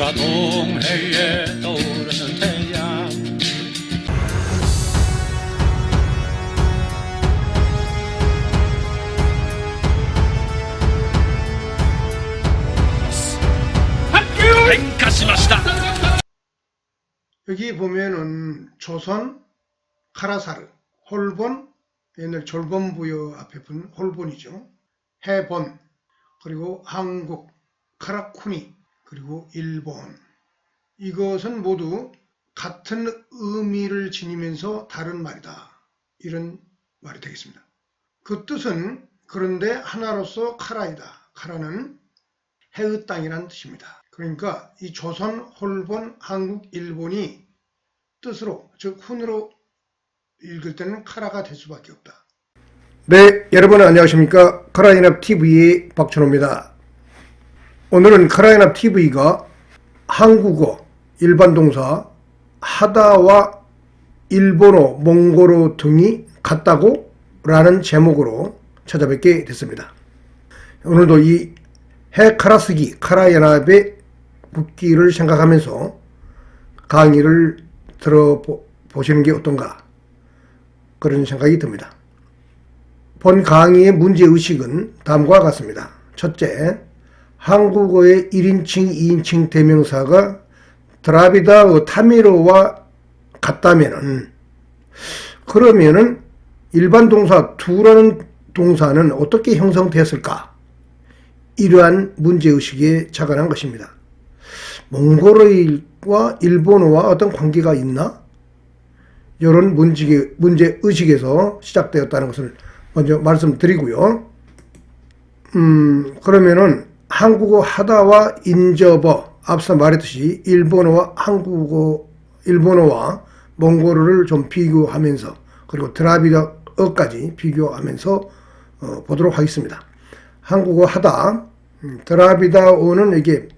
떠오르라 동해에 떠오르는 태양. 여기 보면은 조선, 카라사르, 홀본, 옛날 졸본부여 앞에 분 홀본이죠. 해본, 그리고 한국, 카라쿠니, 그리고 일본. 이것은 모두 같은 의미를 지니면서 다른 말이다. 이런 말이 되겠습니다. 그 뜻은 그런데 하나로서 카라이다. 카라는 해의 땅이란 뜻입니다. 그러니까 이 조선, 홀본, 한국, 일본이 뜻으로, 즉 훈으로 읽을 때는 카라가 될 수밖에 없다. 네, 여러분 안녕하십니까. 카라연합TV의 박준호입니다. 오늘은 카라연합TV가 한국어, 일반 동사, 하다와 일본어, 몽골어 등이 같다고? 라는 제목으로 찾아뵙게 됐습니다. 오늘도 이 해카라쓰기, 카라연합의 붙기를 생각하면서 강의를 들어보시는 게 어떤가 그런 생각이 듭니다. 본 강의의 문제의식은 다음과 같습니다. 첫째, 한국어의 1인칭, 2인칭 대명사가 드라비다어 타미르와 같다면은 그러면은 일반 동사 두라는 동사는 어떻게 형성되었을까? 이러한 문제의식에 착안한 것입니다. 몽골어와 일본어와 어떤 관계가 있나? 이런 문제의식에서 시작되었다는 것을 먼저 말씀드리고요. 그러면은 한국어 하다와 인접어, 앞서 말했듯이 일본어와 몽골어를 좀 비교하면서 그리고 드라비다어까지 비교하면서 보도록 하겠습니다. 한국어 하다, 드라비다어는 이게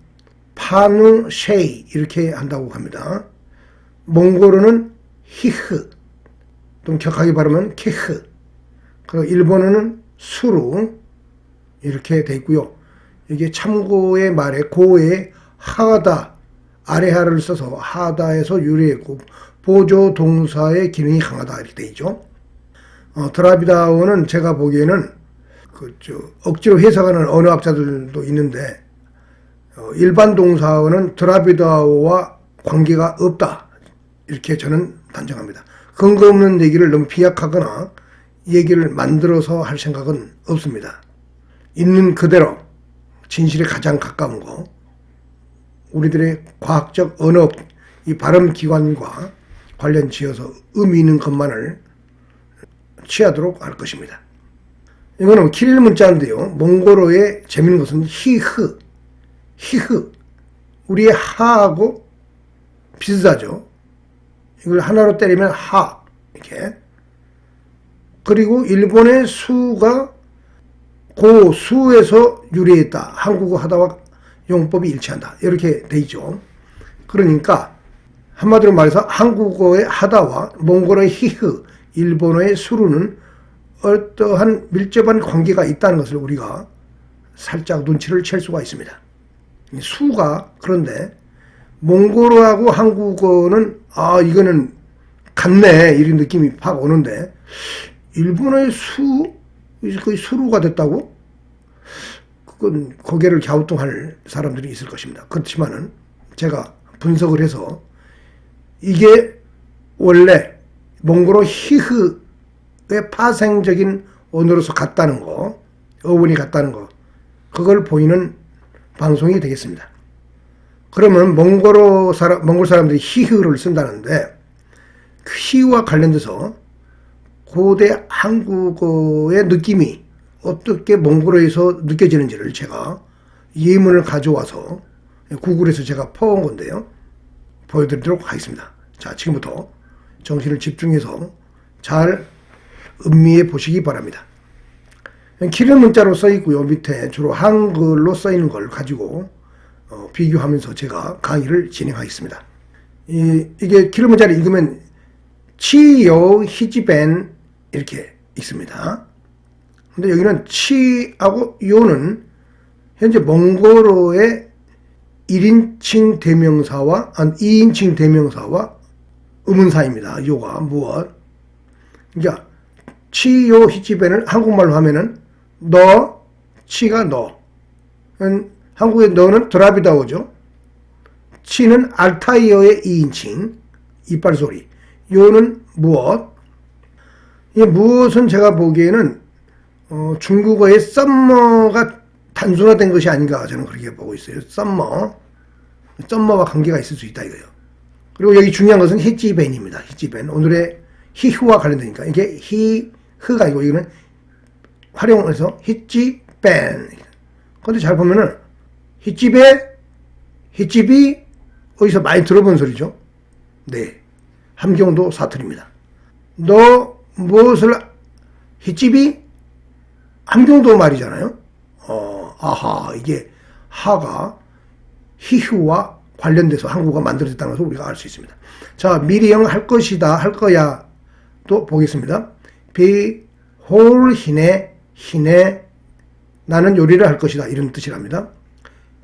파누 쉐이 이렇게 한다고 합니다. 몽골어는 히흐, 좀 격하게 발음하면 케흐, 그리고 일본어는 수루 이렇게 돼 있고요. 이게 참고의 말에 고에 하다, 아래하를 써서 하다에서 유래했고 보조 동사의 기능이 강하다 이렇게 돼 있죠. 드라비다어는 제가 보기에는 억지로 해석하는 언어학자들도 있는데 일반 동사어는 드라비다어와 관계가 없다 이렇게 저는 단정합니다. 근거 없는 얘기를 너무 비약하거나 얘기를 만들어서 할 생각은 없습니다. 있는 그대로 진실에 가장 가까운 거, 우리들의 과학적 언어, 이 발음기관과 관련 지어서 의미 있는 것만을 취하도록 할 것입니다. 이거는 키릴 문자인데요. 몽골어의 재밌는 것은 히흐, 우리의 하하고 비슷하죠. 이걸 하나로 때리면 하, 이렇게. 그리고 일본의 수가 고수에서 유래했다. 한국어 하다와 용법이 일치한다. 이렇게 돼 있죠. 그러니까 한마디로 말해서 한국어의 하다와 몽골어의 히흐, 일본어의 수루는 어떠한 밀접한 관계가 있다는 것을 우리가 살짝 눈치를 챌 수가 있습니다. 수가 그런데 몽골어하고 한국어는 이거는 같네 이런 느낌이 확 오는데 일본어의 거의 수루가 됐다고? 그건 고개를 갸우뚱할 사람들이 있을 것입니다. 그렇지만은 제가 분석을 해서 이게 원래 몽골어 히흐의 파생적인 언어로서 같다는 거, 어원이 같다는 거, 그걸 보이는 방송이 되겠습니다. 그러면 몽골 사람들이 히흐를 쓴다는데 그 히와 관련돼서 고대 한국어의 느낌이 어떻게 몽골어에서 느껴지는지를 제가 예문을 가져와서 구글에서 제가 퍼온 건데요. 보여드리도록 하겠습니다. 자, 지금부터 정신을 집중해서 잘 음미해 보시기 바랍니다. 키릴 문자로 써 있고요. 밑에 주로 한글로 써 있는 걸 가지고 비교하면서 제가 강의를 진행하겠습니다. 이게 키릴 문자를 읽으면 치요 히지벤 이렇게 있습니다. 근데 여기는 치하고 요는 현재 몽골어의 1인칭 대명사와 2인칭 대명사와 의문사입니다. 요가 무엇? 그러니까 치요 히치벤을 한국말로 하면은 너, 치가 너. 한국의 너는 드라비다오죠. 치는 알타이어의 2인칭, 이빨 소리. 요는 무엇? 이 무엇은 제가 보기에는 중국어의 썸머가 단순화된 것이 아닌가 저는 그렇게 보고 있어요. 썸머와 관계가 있을 수 있다 이거예요. 그리고 여기 중요한 것은 히치벤입니다. 히치벤. 오늘의 히흐와 관련되니까 이게 히흐가 아니고 이거는 활용해서 히치벤. 근데 잘 보면은 히치비 어디서 많이 들어본 소리죠? 네. 함경도 사투리입니다. 너 무엇을 히치비? 함경도 말이잖아요. 아하, 이게 하가 히휴와 관련돼서 한국어가 만들어졌다는 것을 우리가 알 수 있습니다. 자, 미리형 할 것이다, 할 거야 또 보겠습니다. 비홀히네, 나는 요리를 할 것이다 이런 뜻이랍니다.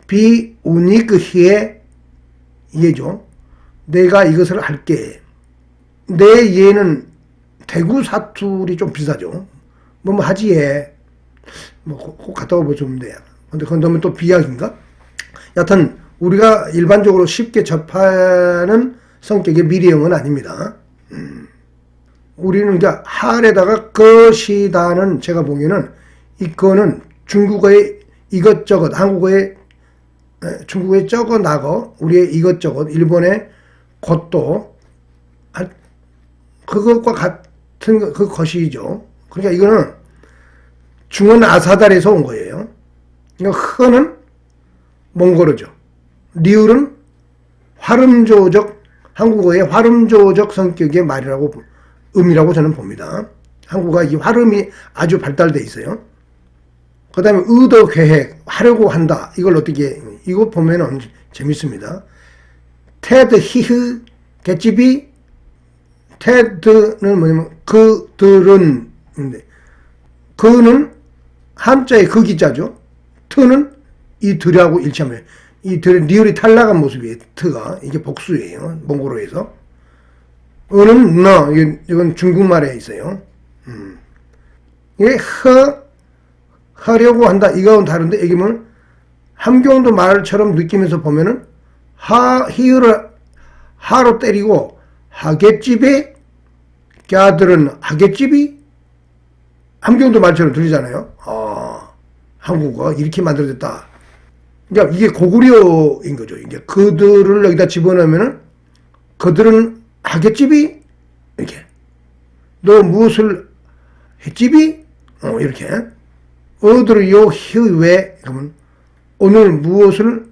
비우니그히에 예죠. 내가 이것을 할게. 내 예는 대구 사투리 좀 비슷하죠. 뭐 하지에 꼭 갔다 와보면 돼. 근데 그건 너무 또 비약인가? 여하튼 우리가 일반적으로 쉽게 접하는 성격의 미래형은 아닙니다. 우리는 이제 할에다가 것이다는 제가 보기에는 이거는 중국어의 이것저것, 한국어의 중국어의 저거 나거, 우리의 이것저것, 일본의 것도 그것과 같은 그 것이죠. 그러니까 이거는 중원 아사달에서 온 거예요. 그러니까 흐는 몽골어죠. 리을은 활음조적, 한국어의 활음조적 성격의 말이라고, 음이라고 저는 봅니다. 한국어가 이 활음이 아주 발달되어 있어요. 그 다음에 의도 계획, 하려고 한다. 이걸 어떻게, 이거 보면은 재밌습니다. 테드 히흐 갯집이, 테드는 뭐냐면 그들은, 그는 한자의 그 기자죠. 트는 이 들하고 일치하면 이 들의 리을이 탈락한 모습이에요. 트가 이게 복수예요. 몽골어에서. 어는 너 이건 중국말에 있어요. 이게 하려고 한다. 이거는 다른데 여기 보면 함경도 말처럼 느끼면서 보면은 히읗을 하로 때리고 하객집에 갸들은 하객집이 함경도 말처럼 들리잖아요. 한국어가 이렇게 만들어졌다. 그러니까 이게 고구려인 거죠. 이제 그들을 여기다 집어넣으면은 그들은 하객집이 이렇게 너 무엇을 했집이 이렇게 어들을 요 희외 그러면 오늘 무엇을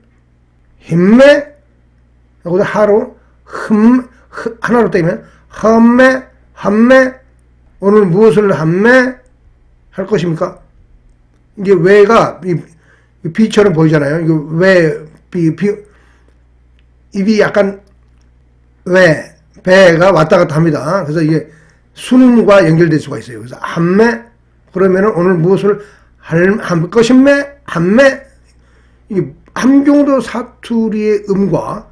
했매 하고 하로 하나로 때리면 한매 오늘 무엇을 한매 할 것입니까? 이게 왜가 비처럼 보이잖아요. 이거 왜 입이 약간 왜 배가 왔다 갔다 합니다. 그래서 이게 순음과 연결될 수가 있어요. 그래서 한매 그러면은 오늘 무엇을 할 것인매 한매 이게 함경도 사투리의 음과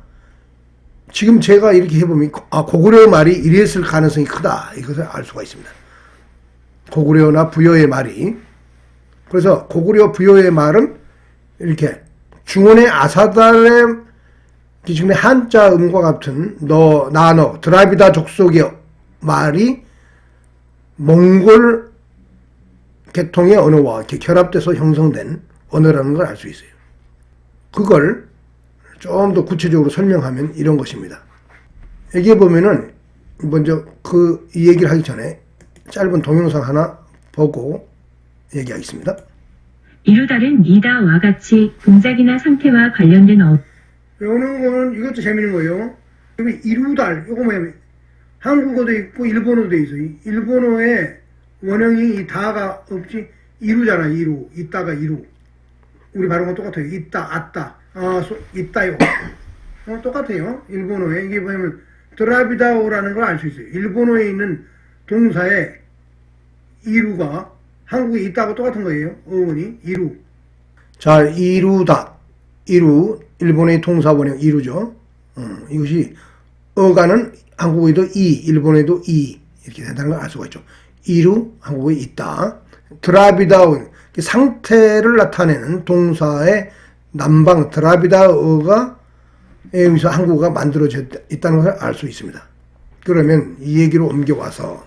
지금 제가 이렇게 해보면 고구려 말이 이랬을 가능성이 크다. 이것을 알 수가 있습니다. 고구려나 부여의 말이. 그래서 고구려 부여의 말은 이렇게 중원의 아사달의 지금의 한자 음과 같은 너, 나, 너, 드라비다 족속의 말이 몽골 계통의 언어와 이렇게 결합돼서 형성된 언어라는 걸 알 수 있어요. 그걸 좀 더 구체적으로 설명하면 이런 것입니다. 여기에 보면은 먼저 이 얘기를 하기 전에 짧은 동영상 하나 보고 얘기하겠습니다. 이루다른 이다와 같이 동작이나 상태와 관련된 요는 거는 이것도 재밌는 거예요. 여기 이루달 요거 뭐냐면 한국어도 있고 일본어도 있어요. 일본어에 원형이 이 다가 없지 이루잖아. 이루 있다가 이루 우리 발음은 똑같아요. 있다 아따 있다요. 똑같아요. 일본어에 이게 뭐냐면 드라비다오라는 걸 알 수 있어요. 일본어에 있는 동사에 이루가 한국에 있다고 똑같은 거예요. 어원이 이루. 자, 이루다. 이루 일본의 동사 원형 이루죠. 이것이 어가는 한국어에도 이, 일본어에도 이 이렇게 된다는 걸 알 수가 있죠. 이루 한국어에 있다. 드라비다어 상태를 나타내는 동사의 남방 드라비다어가 여기서 한국어가 만들어져 있다는 것을 알 수 있습니다. 그러면 이 얘기로 옮겨와서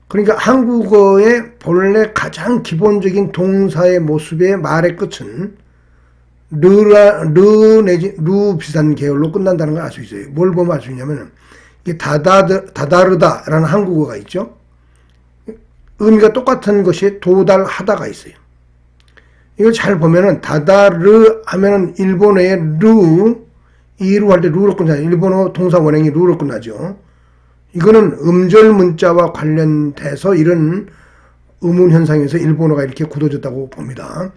그러니까 한국어의 본래 가장 기본적인 동사의 모습의 말의 끝은 르 내지 루 비슷한 계열로 끝난다는 걸 알 수 있어요. 뭘 보면 알 수 있냐면 이게 다다르다라는 한국어가 있죠. 의미가 똑같은 것이 도달하다가 있어요. 이걸 잘 보면은 다다르 하면은 일본어의 루, 이루 할 때 루로 끝나요. 일본어 동사 원형이 루로 끝나죠. 이거는 음절 문자와 관련돼서 이런 의문 현상에서 일본어가 이렇게 굳어졌다고 봅니다.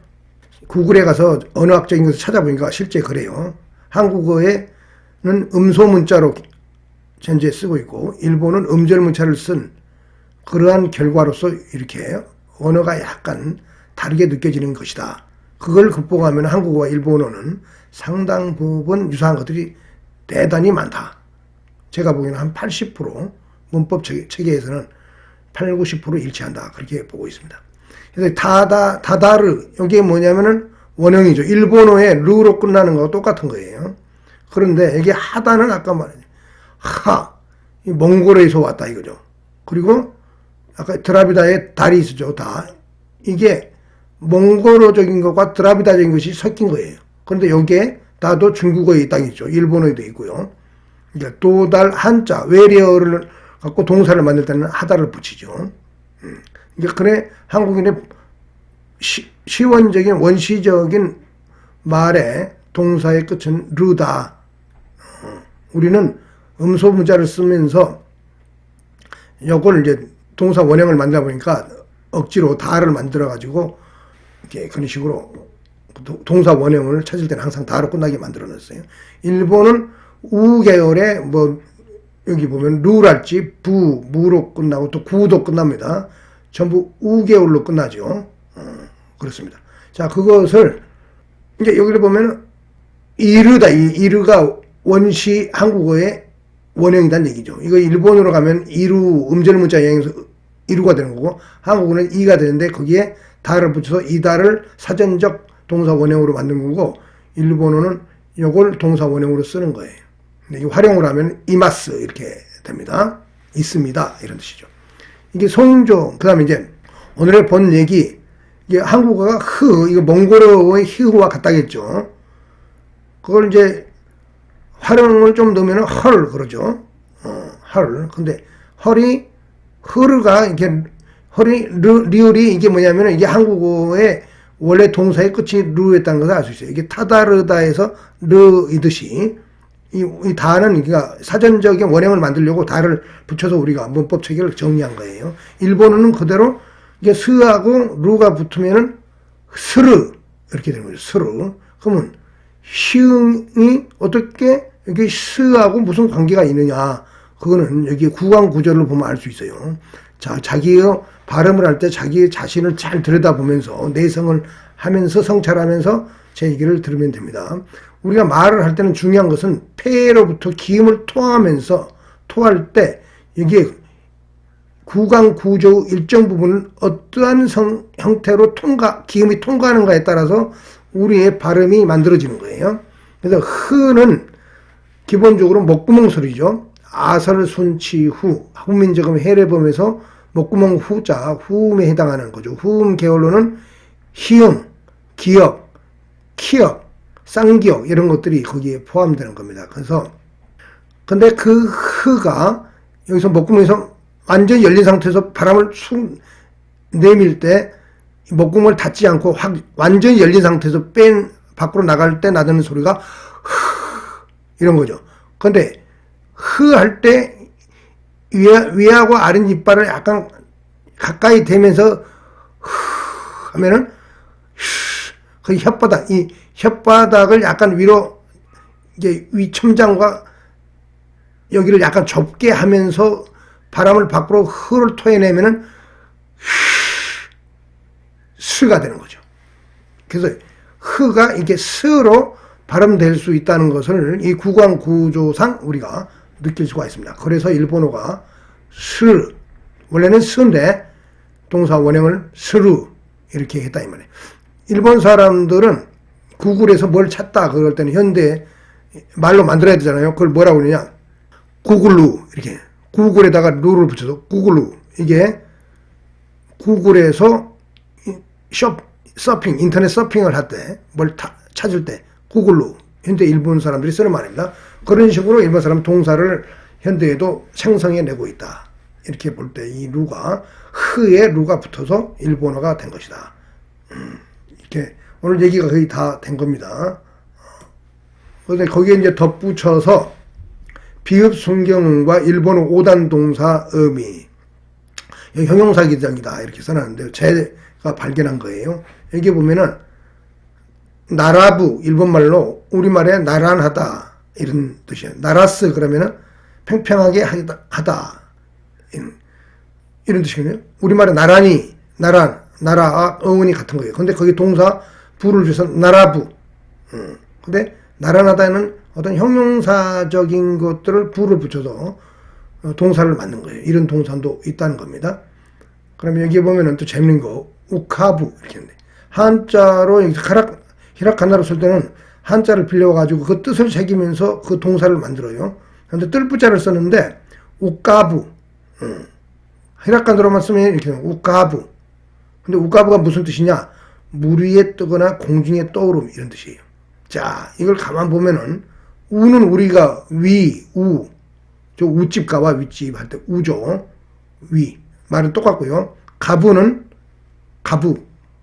구글에 가서 언어학적인 것을 찾아보니까 실제 그래요. 한국어에는 음소 문자로 현재 쓰고 있고 일본은 음절 문자를 쓴 그러한 결과로서 이렇게 언어가 약간 다르게 느껴지는 것이다. 그걸 극복하면 한국어와 일본어는 상당 부분 유사한 것들이 대단히 많다. 제가 보기에는 한 80% 문법 체계에서는 8, 90% 일치한다. 그렇게 보고 있습니다. 그래서 다다르 이게 뭐냐면은 원형이죠. 일본어의 르로 끝나는 거와 똑같은 거예요. 그런데 이게 하다는 아까 말했죠. 이 몽골에서 왔다 이거죠. 그리고 아까 드라비다의 달이 있었죠. 다. 이게 몽골어적인 것과 드라비다적인 것이 섞인 거예요. 그런데 여기에 다도 중국어의 땅이 있죠. 일본어에도 있고요. 이제 도달 한자 외래어를 갖고 동사를 만들 때는 하다를 붙이죠. 이게 그래 한국인의 시원적인 원시적인 말의 동사의 끝은 르다. 우리는 음소 문자를 쓰면서 이걸 이제 동사 원형을 만들어 보니까 억지로 다를 만들어 가지고 이렇게 그런 식으로 동사 원형을 찾을 때는 항상 다로 끝나게 만들어 놨어요. 일본은 우 계열의 뭐 여기 보면 루랄지 부, 무로 끝나고 또 구도 끝납니다. 전부 우 계열로 끝나죠. 그렇습니다. 자, 그것을 이제 여기를 보면 이르다. 이르가 원시 한국어의 원형이란 얘기죠. 이거 일본어로 가면 이루 음절 문자 영에서 이루가 되는 거고 한국어는 이가 되는데 거기에 다를 붙여서 이다를 사전적 동사 원형으로 만든 거고 일본어는 이걸 동사 원형으로 쓰는 거예요. 근데 이 활용을 하면 이마스 이렇게 됩니다. 있습니다 이런 뜻이죠. 이게 송조 그다음에 이제 오늘의 본 얘기 이게 한국어가 이거 몽골어의 히흐와 같다겠죠. 그걸 이제 활용을 좀 넣으면 헐 그러죠. 헐. 근데 헐이 흐르가 이게 헐이 리을이 이게 뭐냐면 이게 한국어의 원래 동사의 끝이 르였다는 것을 알 수 있어요. 이게 타다르다에서 르이듯이 이 다는 그러니까 사전적인 원형을 만들려고 다를 붙여서 우리가 문법 체계를 정리한 거예요. 일본어는 그대로 이게 스하고 루가 붙으면은 스르 이렇게 되는 거죠. 스르. 그러면 시흥이 어떻게 여기 스하고 무슨 관계가 있느냐? 그거는 여기 구강 구조를 보면 알 수 있어요. 자, 자기의 발음을 할 때 자기 자신을 잘 들여다보면서 내성을 하면서 성찰하면서 제 얘기를 들으면 됩니다. 우리가 말을 할 때는 중요한 것은 폐로부터 기음을 토하면서 토할 때 여기에 구강 구조 일정 부분은 어떠한 형태로 기음이 통과하는가에 따라서 우리의 발음이 만들어지는 거예요. 그래서 흐는 기본적으로 목구멍 소리죠. 아설순치 후, 후민적음 해례범에서 목구멍 후자, 후음에 해당하는 거죠. 후음 계열로는 희음, 기역, 키역, 쌍기역 이런 것들이 거기에 포함되는 겁니다. 그래서 근데 그 흐가 여기서 목구멍에서 완전히 열린 상태에서 바람을 쑥 내밀 때 목구멍을 닫지 않고 완전히 열린 상태에서 밖으로 나갈 때 나는 소리가 흐 이런 거죠. 근데 흐 할 때 위하고 아랫 이빨을 약간 가까이 대면서 흐 하면은 그 이 혓바닥을 약간 위로 이제 위 첨장과 여기를 약간 좁게 하면서 바람을 밖으로 흐를 토해내면은 스가 되는 거죠. 그래서 흐가 이게 스로 발음될 수 있다는 것을 이 구강 구조상 우리가 느낄 수가 있습니다. 그래서 일본어가 스, 원래는 스인데 동사 원형을 스루 이렇게 했다 이 말이에요. 일본 사람들은 구글에서 뭘 찾다 그럴 때는 현대 말로 만들어야 되잖아요. 그걸 뭐라고 그러냐? 구글루 이렇게 구글에다가 루를 붙여서 구글루 이게 구글에서 서핑 인터넷 서핑을 할 때 뭘 찾을 때 구글루 현대 일본 사람들이 쓰는 말입니다. 그런 식으로 일본 사람 동사를 현대에도 생성해내고 있다. 이렇게 볼 때 이 루가 흐에 루가 붙어서 일본어가 된 것이다. 이렇게 오늘 얘기가 거의 다 된 겁니다. 그런데 거기에 이제 덧붙여서 비읍 순경음과 일본어 5단 동사 의미 형용사 기장이다 이렇게 써놨는데 제가 발견한 거예요. 여기 보면은 나라부 일본말로 우리말에 나란하다 이런 뜻이에요. 나라스 그러면은 평평하게 하다 이런 뜻이거든요. 우리말에 나란히 나라와 어원이 같은 거예요. 근데 거기 동사 부를 줘서 나라부. 근데 나란하다는 어떤 형용사적인 것들을 부를 붙여서 동사를 만든 거예요. 이런 동사도 있다는 겁니다. 그러면 여기 보면은 또 재밌는 거 우카부 이렇게 했는데 한자로 히라카나로 쓸 때는 한자를 빌려가지고 그 뜻을 새기면서 그 동사를 만들어요. 그런데 뜰부자를 썼는데 우까부 히라카나로만 쓰면 이렇게 우까부. 근데 우까부가 무슨 뜻이냐? 물 위에 뜨거나 공중에 떠오름 이런 뜻이에요. 자, 이걸 가만 보면은 우는 우리가 위, 우, 저 우집 가와 윗집 할 때 우죠. 위 말은 똑같고요. 가부는 가부,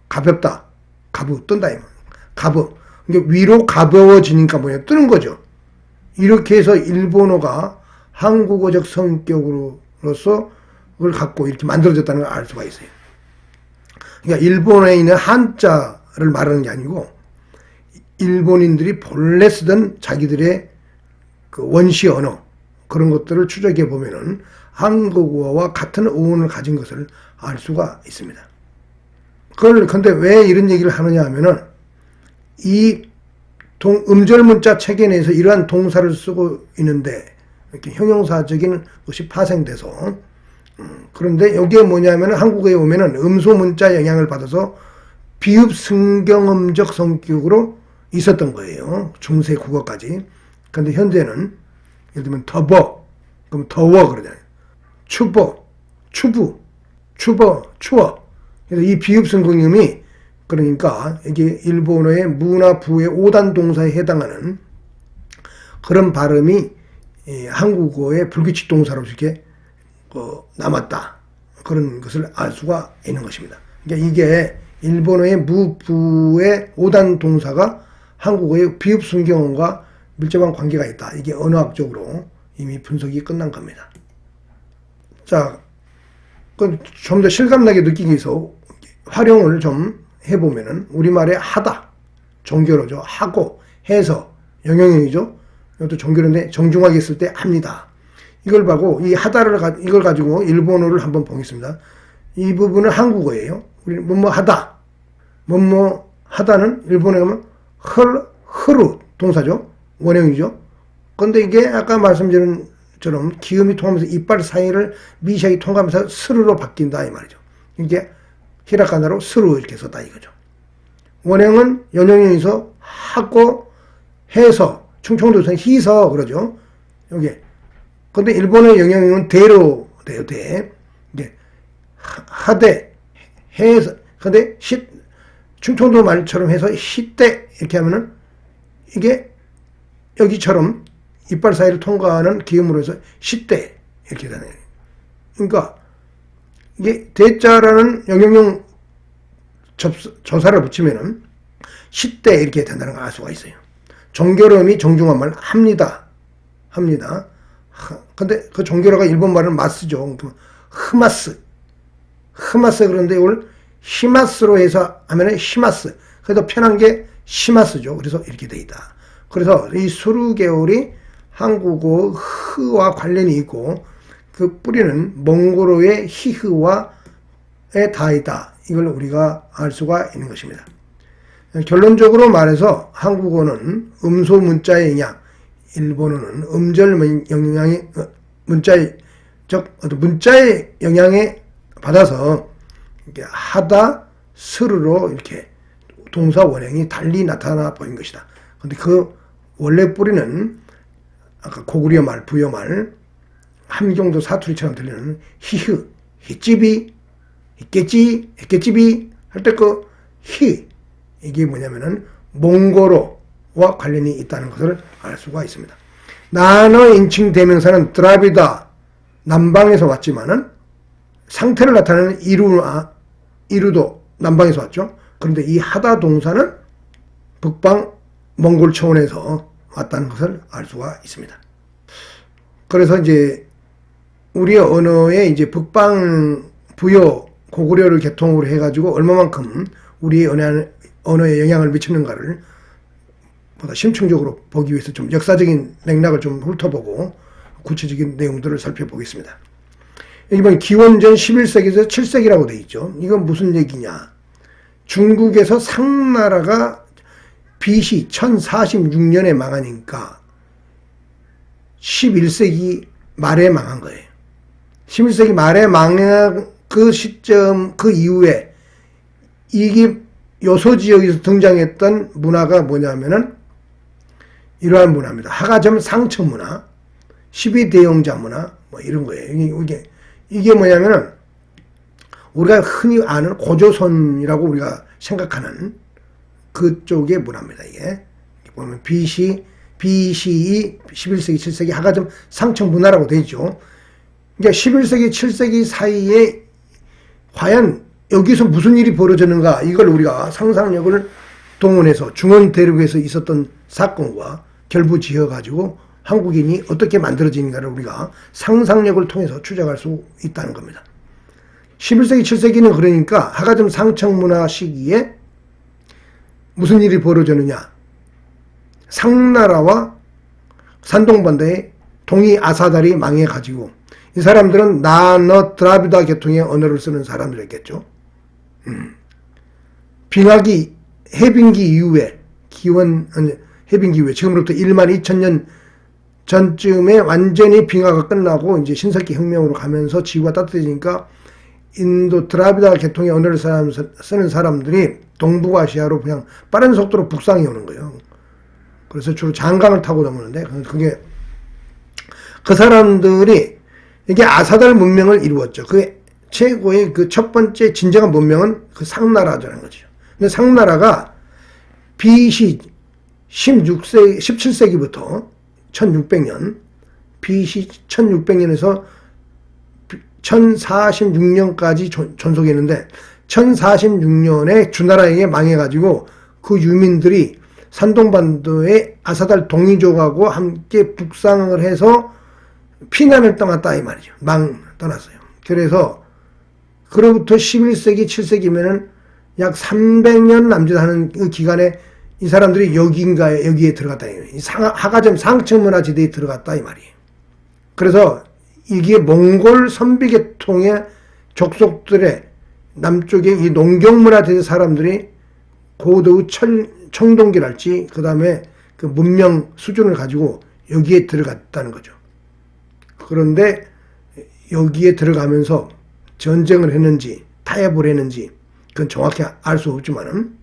가볍다, 가부 뜬다 이 말. 가부. 그러니까 위로 가벼워지니까 뭐냐 뜨는 거죠. 이렇게 해서 일본어가 한국어적 성격으로서 그걸 갖고 이렇게 만들어졌다는 걸 알 수가 있어요. 그러니까 일본어에 있는 한자를 말하는 게 아니고 일본인들이 본래 쓰던 자기들의 그 원시 언어 그런 것들을 추적해 보면은 한국어와 같은 어원을 가진 것을 알 수가 있습니다. 근데 왜 이런 얘기를 하느냐 하면은 이 음절문자 체계 내에서 이러한 동사를 쓰고 있는데 이렇게 형용사적인 것이 파생돼서 그런데 여기에 뭐냐면 한국어에 오면은 음소문자 영향을 받아서 비읍 승경음적 성격으로 있었던 거예요. 중세 국어까지. 근데 현재는 예를 들면 더버 그럼 더워 그러잖아요. 추버 추부 추버 추워. 그래서 이 비읍 승경음이 그러니까 이게 일본어의 무나 부의 5단 동사에 해당하는 그런 발음이 한국어의 불규칙 동사로 이렇게 남았다. 그런 것을 알 수가 있는 것입니다. 그러니까 이게 일본어의 무, 부의 5단 동사가 한국어의 비읍 순경음과 밀접한 관계가 있다. 이게 언어학적으로 이미 분석이 끝난 겁니다. 자, 좀 더 실감나게 느끼기 위해서 활용을 좀 해보면은 우리말에 하다, 정결어죠. 하고, 해서, 영영형이죠. 이것도 정결어인데 정중하게 쓸 때 합니다. 이걸 보고 이 이걸 가지고 일본어를 한번 보겠습니다. 이 부분은 한국어예요. 우리 뭐뭐 하다, 뭐뭐 하다는 일본어에 가면 흐르 동사죠. 원형이죠. 근데 이게 아까 말씀드린 처럼 기음이 통하면서 이빨 사이를 미세하게 통과하면서 스르로 바뀐다 이 말이죠. 이게 히라카나로 스르 이렇게 썼다 이거죠. 원형은 연형에서 하고 해서 충청도에서는 희서 그러죠. 여기. 근데 일본의 영형은 대로 돼요. 대. 이게 하되 해서 근데 충청도 말처럼 해서 시대 이렇게 하면은 이게 여기처럼 이빨 사이를 통과하는 기음으로 해서 시대 이렇게 되네요. 그러니까 이게 대자라는 영영형 조사를 붙이면은 시대 이렇게 된다는 걸 알 수가 있어요. 정결음이 정중한 말 합니다. 근데 그 정결어가 일본 말은 마스죠. 흐마스 그런데 이걸 히마스로 해서 하면은 히마스. 그래도 편한 게 시마스죠. 그래서 이렇게 돼 있다. 그래서 이 수르 계열이 한국어 흐와 관련이 있고 그 뿌리는 몽골어의 히흐와에 닿아 있다. 이걸 우리가 알 수가 있는 것입니다. 결론적으로 말해서 한국어는 음소 문자의 영향, 일본어는 음절 영향의 문자의 영향에 받아서 이렇게 하다, 스르로 이렇게 동사 원형이 달리 나타나 보인 것이다. 근데 그 원래 뿌리는 아까 고구려 말, 부여 말, 함경도 사투리처럼 들리는 히흐, 히찌비, 히깨찌, 히깨찌비 할 때 그 히, 이게 뭐냐면은 몽고로와 관련이 있다는 것을 알 수가 있습니다. 나너 인칭 대명사는 드라비다, 남방에서 왔지만은 상태를 나타내는 이루도 남방에서 왔죠. 그런데 이 하다 동사는 북방 몽골 초원에서 왔다는 것을 알 수가 있습니다. 그래서 이제 우리 언어에 이제 북방 부여 고구려를 계통으로 해가지고 얼마만큼 우리의 언어에 영향을 미치는가를 보다 심층적으로 보기 위해서 좀 역사적인 맥락을 좀 훑어보고 구체적인 내용들을 살펴보겠습니다. 여기 보면 기원전 11세기에서 7세기라고 되어 있죠. 이건 무슨 얘기냐. 중국에서 상나라가 BC 1046년에 망하니까 11세기 말에 망한 거예요. 11세기 말에 망한 그 시점, 그 이후에 이게 요소 지역에서 등장했던 문화가 뭐냐면은 이러한 문화입니다. 하가점 상청 문화, 12대용자 문화, 뭐 이런 거예요. 이게 뭐냐면은 우리가 흔히 아는 고조선이라고 우리가 생각하는 그쪽의 문화입니다. 이게 보면 BCE 11세기 7세기 하가점 상청 문화라고 되어 있죠. 그러니까 11세기 7세기 사이에 과연 여기서 무슨 일이 벌어졌는가, 이걸 우리가 상상력을 동원해서 중원 대륙에서 있었던 사건과 결부지어 가지고 한국인이 어떻게 만들어지는가를 우리가 상상력을 통해서 추적할 수 있다는 겁니다. 11세기 7세기는 그러니까 하가점 상청 문화 시기에 무슨 일이 벌어졌느냐, 상나라와 산동반도의 동이 아사달이 망해가지고 이 사람들은 나너 드라비다 계통의 언어를 쓰는 사람들이었겠죠. 빙하기 해빙기 이후에 해빙기 이후에 지금부터 12,000년 전쯤에 완전히 빙하가 끝나고 이제 신석기 혁명으로 가면서 지구가 따뜻해지니까 인도 드라비다 계통의 언어를 쓰는 사람들이 동북아시아로 그냥 빠른 속도로 북상해 오는 거예요. 그래서 주로 장강을 타고 넘어오는데 그게 그 사람들이 이게 아사달 문명을 이루었죠. 그 최고의 그 첫 번째 진정한 문명은 그 상나라라는 거죠. 근데 상나라가 BC 17세기부터 1600년, BC 1600년에서 1046년까지 존속했는데 1046년에 주나라에게 망해가지고 그 유민들이 산동반도의 아사달 동이족하고 함께 북상을 해서 피난을 떠났다 이 말이죠. 떠났어요. 그래서 그로부터 11세기 7세기면은 약 300년 남짓하는 그 기간에 이 사람들이 여기에 들어갔다. 하가점 상층문화지대에 들어갔다 이 말이에요. 그래서 이게 몽골 선비계통의 족속들의 남쪽에 이 농경문화지대 사람들이 고도의 청동기랄지 그 다음에 그 문명 수준을 가지고 여기에 들어갔다는 거죠. 그런데 여기에 들어가면서 전쟁을 했는지 타협을 했는지 그건 정확히 알 수 없지만은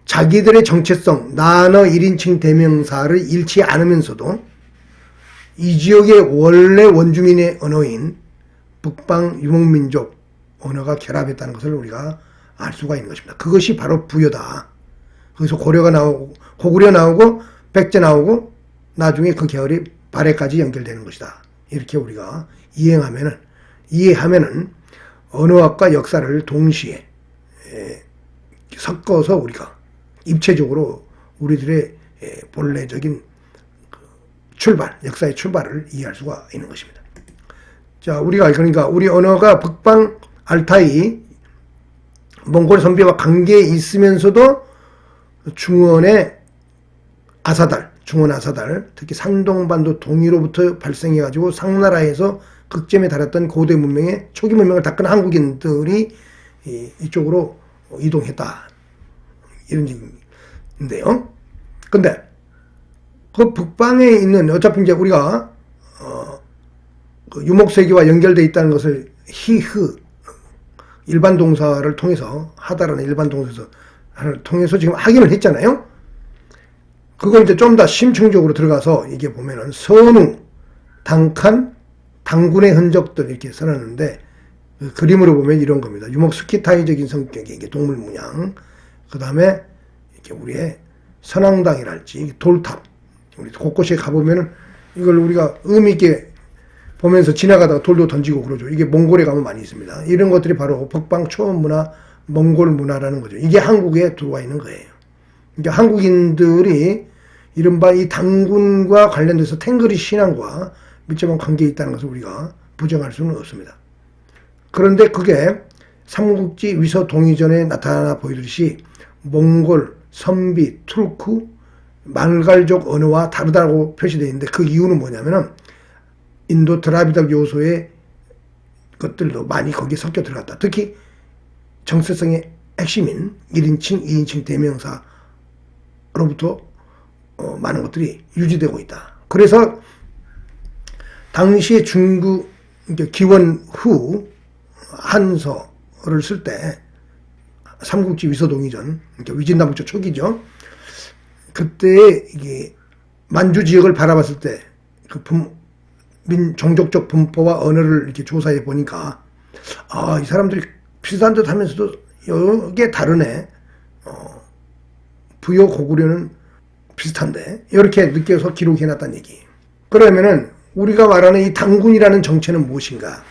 자기들의 정체성, 나너 1인칭 대명사를 잃지 않으면서도 이 지역의 원래 원주민의 언어인 북방 유목민족 언어가 결합했다는 것을 우리가 알 수가 있는 것입니다. 그것이 바로 부여다. 거기서 고려가 나오고 고구려 나오고 백제 나오고 나중에 그 계열이 발해까지 연결되는 것이다. 이렇게 우리가 이해하면은 언어학과 역사를 동시에 섞어서 우리가 입체적으로 우리들의 본래적인 출발, 역사의 출발을 이해할 수가 있는 것입니다. 자, 그러니까 우리 언어가 북방 알타이 몽골 선비와 관계에 있으면서도 중원의 중원 아사달, 특히 산동반도 동이로부터 발생해가지고 상나라에서 극점에 달했던 고대 문명의 초기 문명을 닦은 한국인들이 이쪽으로 이동했다. 이런 인데요. 근데 그 북방에 있는 어차피 이제 우리가 그 유목세기와 연결되어 있다는 것을 히흐 일반 동사를 통해서 하다라는 일반 동사를 통해서 지금 확인을 했잖아요. 그걸 이제 좀 더 심층적으로 들어가서 이게 보면은 선우, 당칸, 당군의 흔적들 이렇게 써놨는데 그 그림으로 보면 이런 겁니다. 유목 스키타이적인 성격의 이게 동물 문양, 그 다음에 이렇게 우리의 선앙당이랄지 돌탑, 우리 곳곳에 가보면은 이걸 우리가 의미 있게 보면서 지나가다가 돌도 던지고 그러죠. 이게 몽골에 가면 많이 있습니다. 이런 것들이 바로 북방 초원 문화, 몽골 문화라는 거죠. 이게 한국에 들어와 있는 거예요. 그러니까 한국인들이 이른바 이 당군과 관련돼서 탱그리 신앙과 밀접한 관계에 있다는 것을 우리가 부정할 수는 없습니다. 그런데 그게 삼국지 위서 동의전에 나타나 보이듯이 몽골, 선비, 투르크, 말갈족 언어와 다르다고 표시되어 있는데 그 이유는 뭐냐면은 인도 드라비드 요소의 것들도 많이 거기에 섞여 들어갔다. 특히 정체성의 핵심인 1인칭, 2인칭 대명사로부터 많은 것들이 유지되고 있다. 그래서 당시에 중국 기원 후 한서를 쓸 때 삼국지 위서동의전, 위진남북조 초기죠. 그때 이게 만주 지역을 바라봤을 때 그 종족적 분포와 언어를 이렇게 조사해 보니까 이 사람들이 비슷한 듯 하면서도 여기에 다르네. 부여 고구려는 비슷한데 이렇게 느껴서 기록해 놨다는 얘기. 그러면은 우리가 말하는 이 당군이라는 정체는 무엇인가?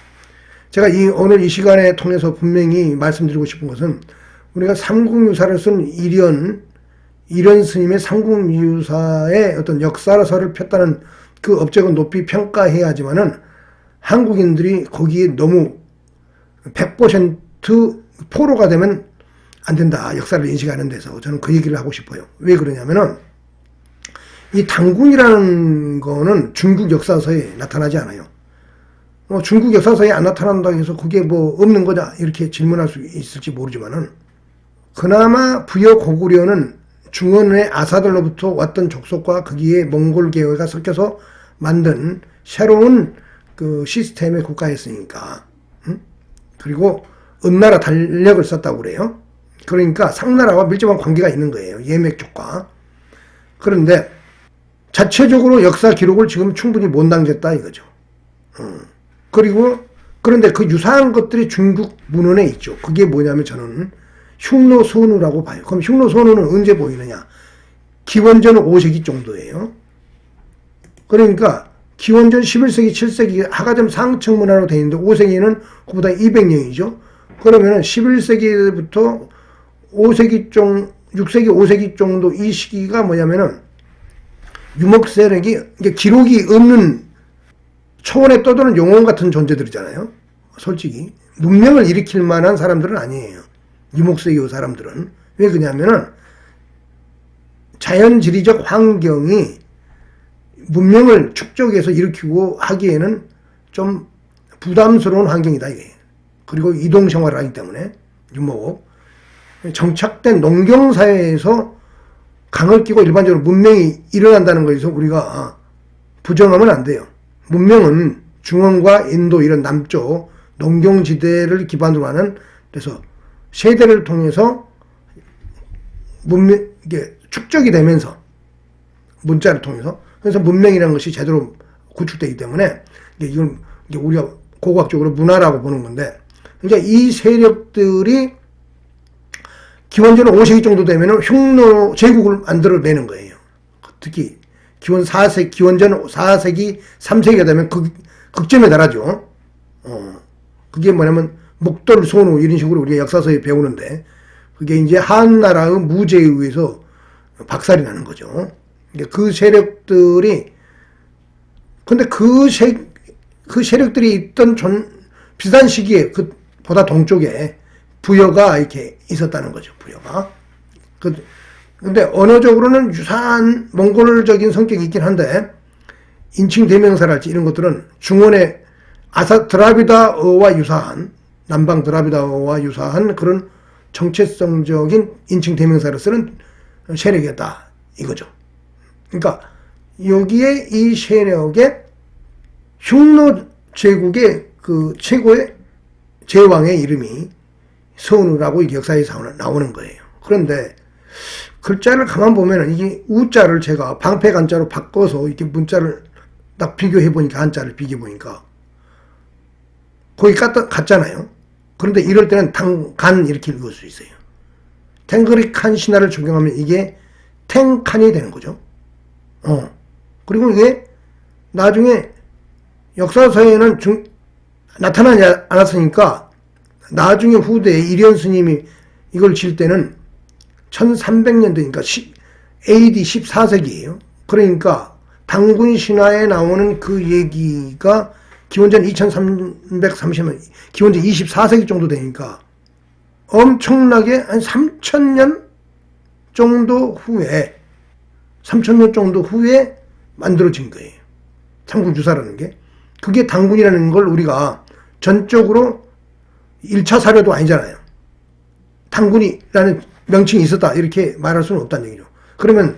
제가 오늘 이 시간에 통해서 분명히 말씀드리고 싶은 것은 우리가 삼국유사를 쓴 이련 스님의 삼국유사의 어떤 역사서를 폈다는 그 업적은 높이 평가해야 하지만은 한국인들이 거기에 너무 100% 포로가 되면 안 된다. 역사를 인식하는 데서 저는 그 얘기를 하고 싶어요. 왜 그러냐면은 이 당군이라는 거는 중국 역사서에 나타나지 않아요. 중국 역사서에 안 나타난다고 해서 그게 뭐 없는 거냐 이렇게 질문할 수 있을지 모르지만은 그나마 부여 고구려는 중원의 아사들로부터 왔던 족속과 거기에 몽골 계열가 섞여서 만든 새로운 그 시스템의 국가였으니까. 그리고 은나라 달력을 썼다고 그래요. 그러니까 상나라와 밀접한 관계가 있는 거예요. 예맥 쪽과. 그런데 자체적으로 역사 기록을 지금 충분히 못 남겼다 이거죠. 그런데 그 유사한 것들이 중국 문헌에 있죠. 그게 뭐냐면 저는 흉노선우라고 봐요. 그럼 흉노선우는 언제 보이느냐? 기원전 5세기 정도예요. 그러니까 기원전 11세기, 7세기 하가점 상층문화로 되어 있는데 5세기는 그보다 200년이죠. 그러면은 11세기부터 5세기 6세기, 5세기 정도 이 시기가 뭐냐면은 유목 세력이 이게 기록이 없는 초원에 떠도는 영혼 같은 존재들이잖아요. 솔직히 문명을 일으킬 만한 사람들은 아니에요. 유목세기 사람들은. 왜 그러냐면은 자연지리적 환경이 문명을 축적해서 일으키고 하기에는 좀 부담스러운 환경이다 이게. 그리고 이동 생활을 하기 때문에 유목 정착된 농경사회에서 강을 끼고 일반적으로 문명이 일어난다는 것에서 우리가 부정하면 안 돼요. 문명은 중원과 인도 이런 남쪽 농경지대를 기반으로 하는 그래서 세대를 통해서 문명 이게 축적이 되면서 문자를 통해서 그래서 문명이라는 것이 제대로 구축되기 때문에 이게 우리가 고고학적으로 문화라고 보는 건데 그러니까 이 세력들이 기원전 5세기 정도 되면은 흉노 제국을 만들어내는 거예요. 특히 기원전 4세기, 3세기가 되면 극점에 달하죠. 그게 뭐냐면 목돌 손우 이런 식으로 우리가 역사서에 배우는데 그게 이제 한나라의 무제에 의해서 박살이 나는 거죠. 그 세력들이 근데 그 세력들이 있던 비슷한 시기에 보다 동쪽에 부여가 이렇게 있었다는 거죠. 부여가. 근데 언어적으로는 유사한 몽골적인 성격이 있긴 한데 인칭 대명사랄지 이런 것들은 중원의 드라비다어와 유사한 남방 드라비다어와 유사한 그런 정체성적인 인칭 대명사를 쓰는 세력이었다 이거죠. 그러니까 여기에 이 세력의 흉노 제국의 그 최고의 제왕의 이름이 서운우라고 역사에서 나오는 거예요. 그런데 글자를 가만 보면은 이게 우자를 제가 방패간자로 바꿔서 이렇게 문자를 딱 비교해 보니까 한자를 비교해 보니까 거의 같잖아요. 그런데 이럴 때는 간 이렇게 읽을 수 있어요. 탱그리칸 신화를 적용하면 이게 탱칸이 되는 거죠. 그리고 이게 나중에 역사서에는 나타나지 않았으니까 나중에 후대에 이련 스님이 이걸 질 때는 1300년대니까 AD 14세기예요. 그러니까 당군 신화에 나오는 그 얘기가 기원전 2330년, 기원전 24세기 정도 되니까 엄청나게 한 3000년 정도 후에 3000년 정도 후에 만들어진 거예요. 삼국유사라는 게. 그게 당군이라는 걸 우리가 전적으로 1차 사료도 아니잖아요. 당군이라는 명칭이 있었다 이렇게 말할 수는 없다는 얘기죠. 그러면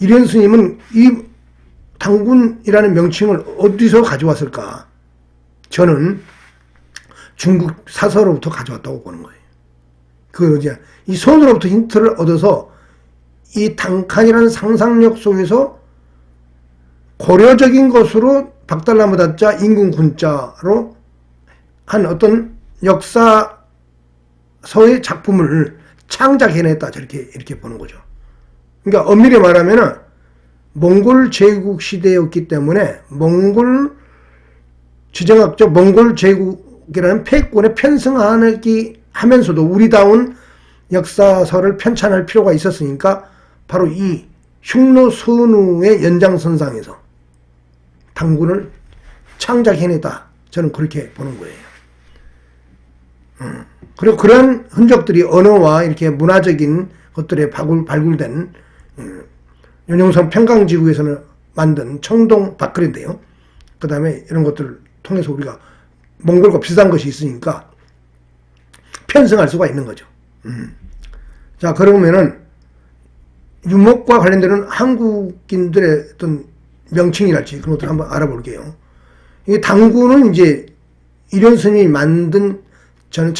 이련 스님은 이 당군이라는 명칭을 어디서 가져왔을까? 저는 중국 사서로부터 가져왔다고 보는 거예요. 그 이제 이 손으로부터 힌트를 얻어서 이 당칸이라는 상상력 속에서 고려적인 것으로 박달나무다자 인군군자로 한 어떤 역사서의 작품을 창작해냈다 저렇게 이렇게 보는 거죠. 그러니까 엄밀히 말하면은 몽골 제국 시대였기 때문에 몽골 지정학적 몽골 제국이라는 패권에 편승하기 하면서도 우리다운 역사서를 편찬할 필요가 있었으니까 바로 이 흉노 서운우의 연장선상에서 당군을 창작해냈다. 저는 그렇게 보는 거예요. 그리고 그런 흔적들이 언어와 이렇게 문화적인 것들에 발굴된 연용성 평강지구에서는 만든 청동 바클인데요. 그 다음에 이런 것들을 통해서 우리가 몽골과 비슷한 것이 있으니까 편승할 수가 있는 거죠. 자, 그러면은 유목과 관련되는 한국인들의 어떤 명칭이랄지 그런 것들을 한번 알아볼게요. 이 당군은 이제 이련 스님이 만든 저는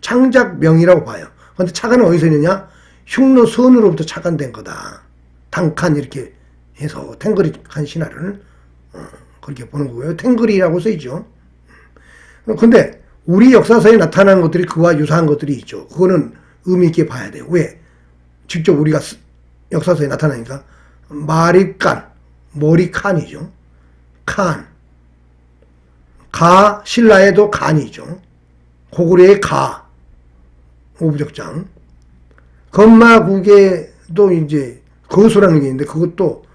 창작명이라고 봐요. 그런데 착안은 어디서 있느냐? 흉노 선으로부터 착안된 거다. 당칸 이렇게 해서 탱그리칸 신화를 그렇게 보는 거고요. 탱그리라고 써있죠. 근데 우리 역사서에 나타나는 것들이 그와 유사한 것들이 있죠. 그거는 의미 있게 봐야 돼요. 왜? 직접 우리가 역사서에 나타나니까 마리칸, 머리칸이죠. 칸. 가, 신라에도 간이죠. 고구려의 가, 오부적장. 건마국에도 이제 거수라는 게 있는데 그것도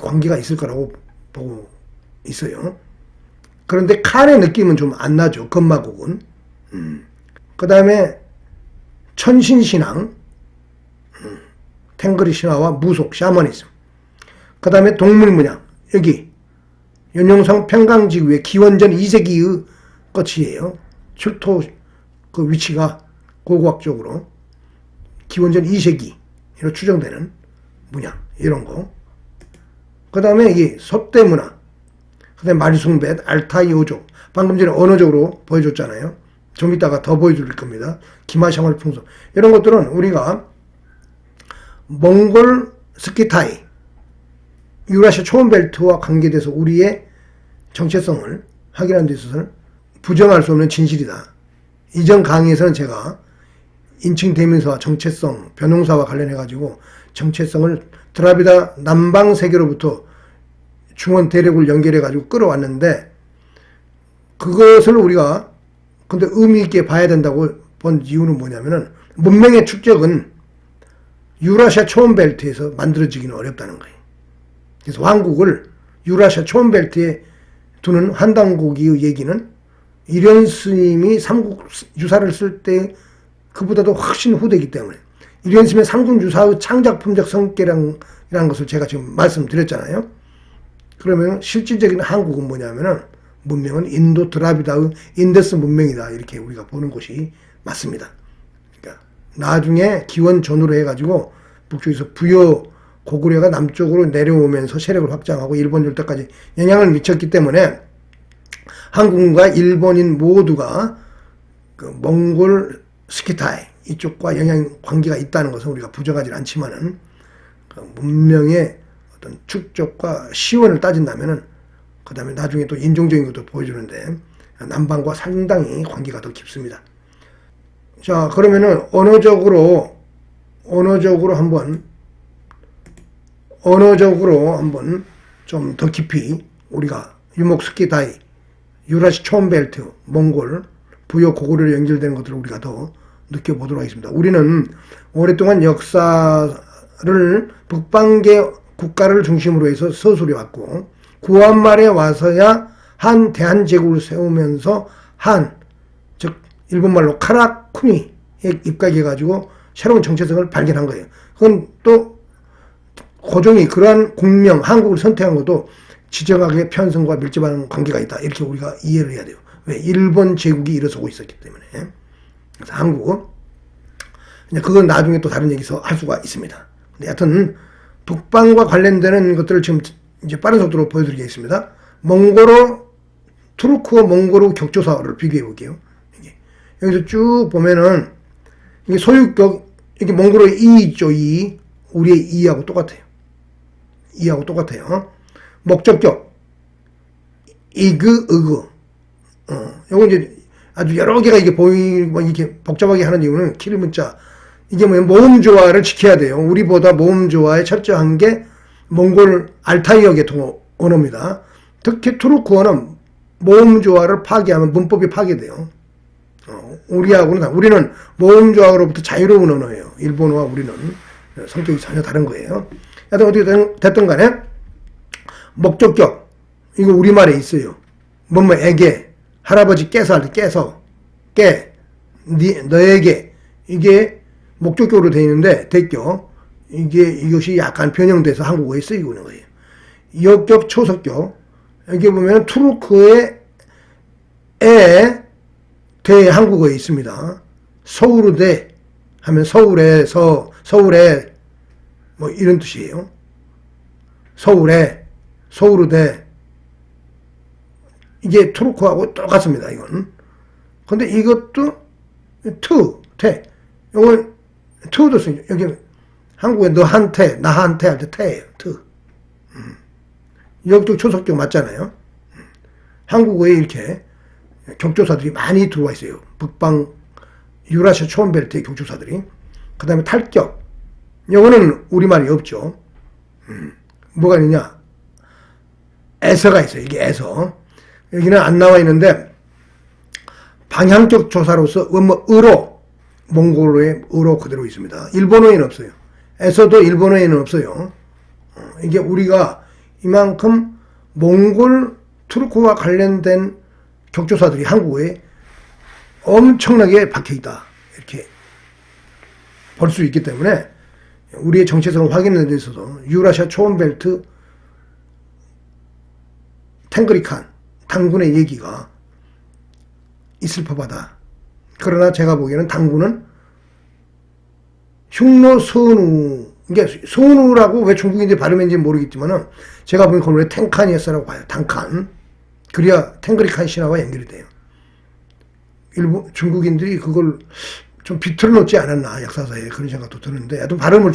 관계가 있을 거라고 보고 있어요. 그런데 칸의 느낌은 좀 안 나죠. 건마국은. 그 다음에 천신신앙, 탱그리 신화와 무속, 샤머니즘. 그 다음에 동물문양. 여기 연용성 평강지구의 기원전 2세기의 것이에요. 출토 그 위치가 고고학적으로 기원전 2세기로 추정되는 문양 이런 거. 그 다음에 이 섭대문화, 그 다음에 마리숭배, 알타이 어족. 방금 전에 언어적으로 보여줬잖아요. 좀 이따가 더 보여줄 겁니다. 기마생활 풍속. 이런 것들은 우리가 몽골 스키타이, 유라시아 초원벨트와 관계돼서 우리의 정체성을 확인하는 데 있어서는 부정할 수 없는 진실이다. 이전 강의에서는 제가 인칭 대명사와 정체성, 변형사와 관련해가지고 정체성을 드라비다 남방 세계로부터 중원 대륙을 연결해가지고 끌어왔는데 그것을 우리가 근데 의미 있게 봐야 된다고 본 이유는 뭐냐면은 문명의 축적은 유라시아 초원벨트에서 만들어지기는 어렵다는 거예요. 그래서 왕국을 유라시아 초원벨트에 두는 환단고기의 얘기는 이련 스님이 삼국 유사를 쓸 때 그보다도 훨씬 후대이기 때문에 이련 스님의 삼국 유사의 창작품적 성격이라는 것을 제가 지금 말씀드렸잖아요. 그러면 실질적인 한국은 뭐냐면은 문명은 인도 드라비다의 인더스 문명이다 이렇게 우리가 보는 것이 맞습니다. 그러니까 나중에 기원 전후로 해가지고 북쪽에서 부여 고구려가 남쪽으로 내려오면서 세력을 확장하고 일본 열도까지 영향을 미쳤기 때문에 한국과 일본인 모두가 그 몽골 스키타이 이쪽과 영향 관계가 있다는 것은 우리가 부정하지 않지만은 그 문명의 어떤 축적과 시원을 따진다면은 그 다음에 나중에 또 인종적인 것도 보여주는데 남방과 상당히 관계가 더 깊습니다. 자, 그러면은 언어적으로 한번 좀 더 깊이 우리가 유목 스키타이, 유라시 초원벨트, 몽골, 부여 고구려로 연결되는 것들을 우리가 더 느껴보도록 하겠습니다. 우리는 오랫동안 역사를 북방계 국가를 중심으로 해서 서술해 왔고 구한말에 와서야 한 대한제국을 세우면서 즉 일본말로 카라쿠니에 입각해가지고 새로운 정체성을 발견한 거예요. 그건 또 고종이 그러한 국명 한국을 선택한 것도 지정학의 편성과 밀접한 관계가 있다. 이렇게 우리가 이해를 해야 돼요. 왜? 일본 제국이 일어서고 있었기 때문에. 그래서 한국은 그건 나중에 또 다른 얘기에서 할 수가 있습니다. 근데 하여튼 북방과 관련되는 것들을 지금 이제 빠른 속도로 보여드리겠습니다. 투르크어 몽골어 격조사를 비교해 볼게요. 여기서 쭉 보면은 이게 소유격, 이게 몽골어의 이 있죠, 이. 우리의 이하고 똑같아요. 이하고 똑같아요. 목적격, 이그, 으그. 요거 이제 아주 여러 개가 이게 보이고 이렇게 복잡하게 하는 이유는 키리문자. 이게 뭐냐면 모음조화를 지켜야 돼요. 우리보다 모음조화에 철저한 게 몽골 알타이어 계통 언어입니다. 특히 투르크어는 모음조화를 파괴하면 문법이 파괴돼요. 우리는 모음조화로부터 자유로운 언어예요. 일본어와 우리는 성격이 전혀 다른 거예요. 하여튼 어떻게 됐든 간에 목적격, 이거 우리말에 있어요. 뭐에게, 할아버지 깨서 할 때 깨서, 너에게, 이게 목적격으로 되어 있는데 대격, 이것이 약간 변형돼서 한국어에 쓰이고 있는 거예요. 역격, 초석격, 여기 보면 투르크의 대 한국어에 있습니다. 서울대 하면 서울에 뭐 이런 뜻이에요. 서울대 이게 투르크하고 똑같습니다. 이건. 근데 이것도 태. 이건 투도 쓰죠. 여기 한국에 너한테 나한테 할 때 태예요. 역적 초석격 맞잖아요. 한국어에 이렇게 격조사들이 많이 들어와 있어요. 북방 유라시아 초원벨트의 격조사들이. 그 다음에 탈격. 이거는 우리말이 없죠. 뭐가 있느냐? 에서가 있어요. 이게 에서. 여기는 안 나와 있는데 방향적 조사로서 의로, 몽골어의 의로 그대로 있습니다. 일본어에는 없어요. 에서도 일본어에는 없어요. 이게 우리가 이만큼 몽골 투르크와 관련된 격조사들이 한국어에 엄청나게 박혀있다. 이렇게 볼 수 있기 때문에 우리의 정체성을 확인하는 데 있어서 유라시아 초원벨트 탱그리칸 당군의 얘기가 있을 법하다. 그러나 제가 보기에는 당군은 흉노선우, 이게 선우라고 왜 중국인들이 발음했는지 모르겠지만은 제가 보기엔 그걸 왜 탱칸이었어라고 봐요. 탱칸. 그래야 탱그리칸 신화와 연결이 돼요. 중국인들이 그걸 좀 비틀어 놓지 않았나, 역사서에. 그런 생각도 드는데, 하여튼 발음을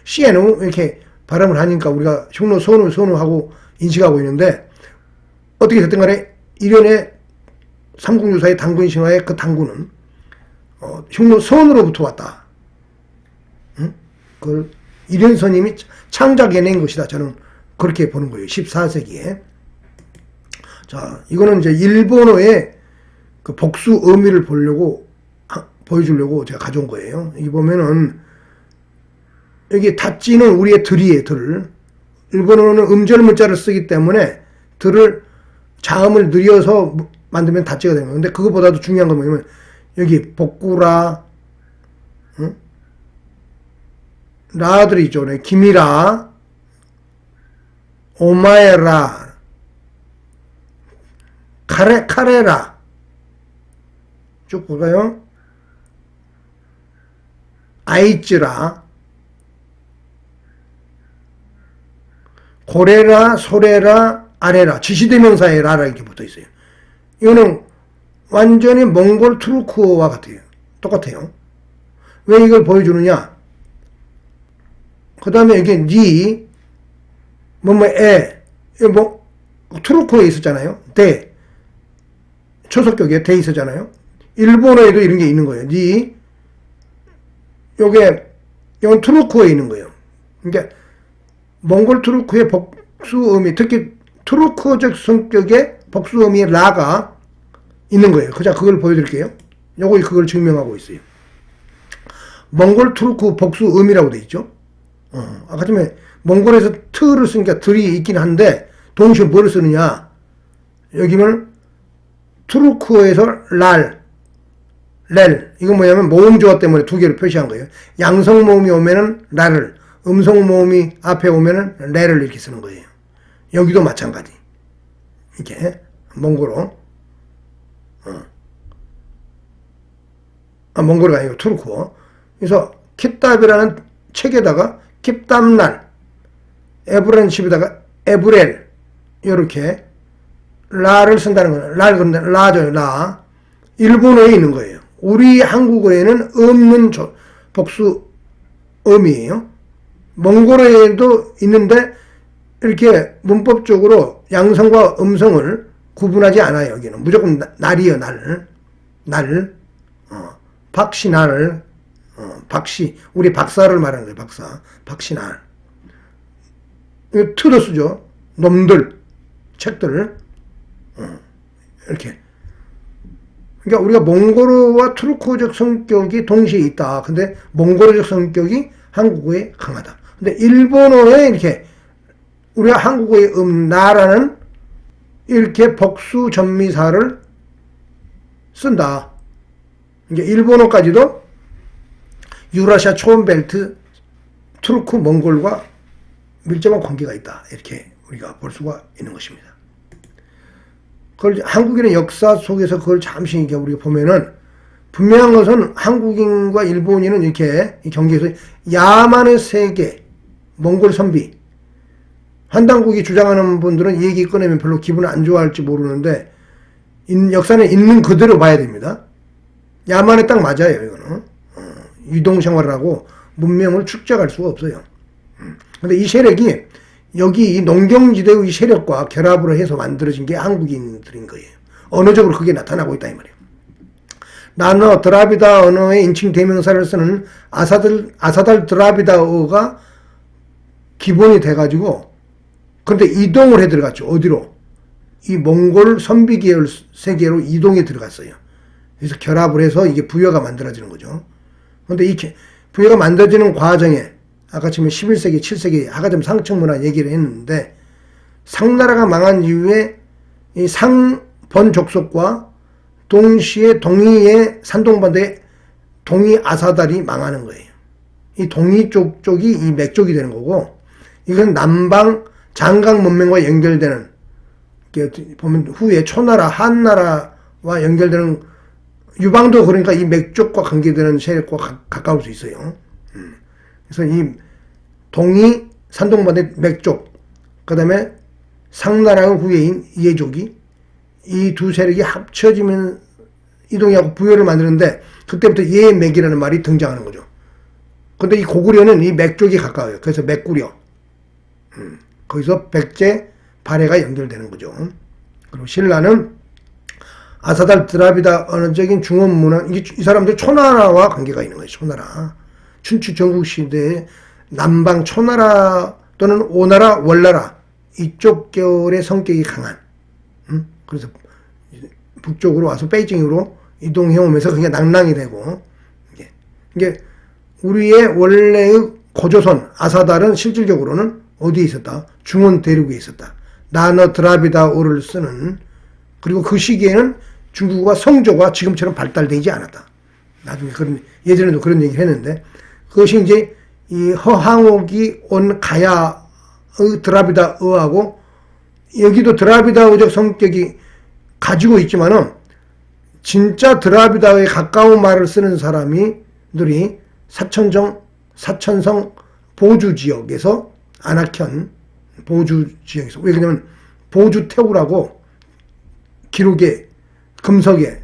C에는 이렇게 발음을 하니까 우리가 흉노, 선우하고 인식하고 있는데, 어떻게 됐든 간에 일련의 삼국유사의 당군 신화의 그 당군은, 흉노 선으로부터 왔다. 응? 그걸 일현선님이 창작해낸 것이다. 저는 그렇게 보는 거예요. 14세기에. 자, 이거는 이제 일본어의 그 복수 의미를 보여주려고 제가 가져온 거예요. 여기 보면은, 여기 다찌는 우리의 들이에요, 들. 일본어는 음절 문자를 쓰기 때문에 들을 자음을 늘려서 만들면 다찌가 되는 거예요. 근데 그거보다도 중요한 건 뭐냐면, 여기 복구라, 응? 라들이 있죠. 기미라, 오마에라, 카레라. 쭉 볼까요? 아이찌라, 고래라, 소래라, 아래라, 지시대명사의 라라 이렇게 붙어 있어요. 이거는 완전히 몽골 투르크어와 같아요. 똑같아요. 왜 이걸 보여주느냐? 그 다음에 이게 니, 투르크어에 있었잖아요. 대, 초석격에 대 있었잖아요. 일본어에도 이런 게 있는 거예요. 니, 이건 투르크어에 있는 거예요. 그러니까, 몽골 투르크의 복수음이, 특히 투르크어적 성격의 복수음이 라가 있는 거예요. 그걸 보여드릴게요. 그걸 증명하고 있어요. 몽골 투르크 복수음이라고 돼 있죠. 아까 전에 몽골에서 트를 쓰니까 들이 있긴 한데 동시에 뭐를 쓰느냐? 여기는 투르크어에서 렐 이거 뭐냐면 모음조화 때문에 두 개를 표시한 거예요. 양성 모음이 오면은 라를, 음성 모음이 앞에 오면은 레를 이렇게 쓰는 거예요. 여기도 마찬가지. 이렇게 몽골어. 몽골어가 아니고 투르크어. 그래서 킵답이라는 책에다가 킵답날, 에브렌십에다가 에브렐 이렇게 라를 쓴다는 거예요. 근데 라죠, 라. 일본어에 있는 거예요. 우리 한국어에는 없는 복수음이에요. 몽골어에도 있는데 이렇게 문법적으로 양성과 음성을 구분하지 않아요. 여기는 무조건 날이에요. 날. 박씨날. 박씨, 우리 박사를 말하는 거예요. 박씨날. 이거 틀어 쓰죠. 놈들, 책들. 이렇게. 그러니까 우리가 몽골어와 투르크어적 성격이 동시에 있다. 근데 몽골어적 성격이 한국어에 강하다. 근데 일본어에 이렇게 우리가 한국어의 나라는 이렇게 복수 전미사를 쓴다. 이게 일본어까지도 유라시아 초원벨트, 투르크, 몽골과 밀접한 관계가 있다. 이렇게 우리가 볼 수가 있는 것입니다. 그걸 한국인의 역사 속에서 그걸 잠시 이렇게 우리가 보면은 분명한 것은 한국인과 일본인은 이렇게 이 경계에서 야만의 세계, 몽골 선비, 한당국이 주장하는 분들은 이 얘기 꺼내면 별로 기분 안 좋아할지 모르는데 역사는 있는 그대로 봐야 됩니다. 야만에 딱 맞아요. 이거는 유동생활을 하고 문명을 축적할 수가 없어요. 근데 이 세력이 여기 이 농경지대의 이 세력과 결합을 해서 만들어진 게 한국인들인 거예요. 언어적으로 그게 나타나고 있다 이 말이에요. 나너 드라비다 언어의 인칭 대명사를 쓰는 아사달 드라비다어가 기본이 돼가지고 그런데 이동을 해 들어갔죠. 어디로? 이 몽골 선비 계열 세계로 이동해 들어갔어요. 그래서 결합을 해서 이게 부여가 만들어지는 거죠. 그런데 이 부여가 만들어지는 과정에 아까 지금 11세기, 7세기 아까 좀 상층문화 얘기를 했는데 상나라가 망한 이후에 이 상번 족속과 동시에 동이의 산동반도의 동이 아사달이 망하는 거예요. 이 동이 쪽이 이 맥쪽이 되는 거고 이건 남방 장강 문명과 연결되는 보면 후에 초나라, 한나라와 연결되는 유방도 그러니까 이 맥쪽과 관계되는 세력과 가까울 수 있어요. 그래서 이 동이 산동반도의 맥쪽, 그 다음에 상나라의 후예인 이해족이 이 두 세력이 합쳐지면 이동하고 부여를 만드는데 그때부터 예맥이라는 말이 등장하는 거죠. 근데 이 고구려는 이 맥쪽이 가까워요. 그래서 맥구려. 거기서 백제, 발해가 연결되는 거죠. 그리고 신라는 아사달 드라비다 언어적인 중원 문화, 이 사람들 초나라와 관계가 있는 거예요. 초나라. 춘추 전국시대에 남방 초나라 또는 오나라, 월나라 이쪽 계열의 성격이 강한 그래서 북쪽으로 와서 베이징으로 이동해 오면서 그게 낭랑이 되고 이게 우리의 원래의 고조선 아사달은 실질적으로는 어디에 있었다? 중원 대륙에 있었다. 나너 드라비다어를 쓰는 그리고 그 시기에는 중국어가 성조가 지금처럼 발달되지 않았다. 나중에 예전에도 그런 얘기를 했는데 그것이 이제 이 허항옥이 온 가야의 드라비다어하고 여기도 드라비다어적 성격이 가지고 있지만은 진짜 드라비다어에 가까운 말을 쓰는 사람들이 사천성 보주 지역에서 안악현 보주 지역에서. 왜 그러냐면 보주태우라고 기록에 금석에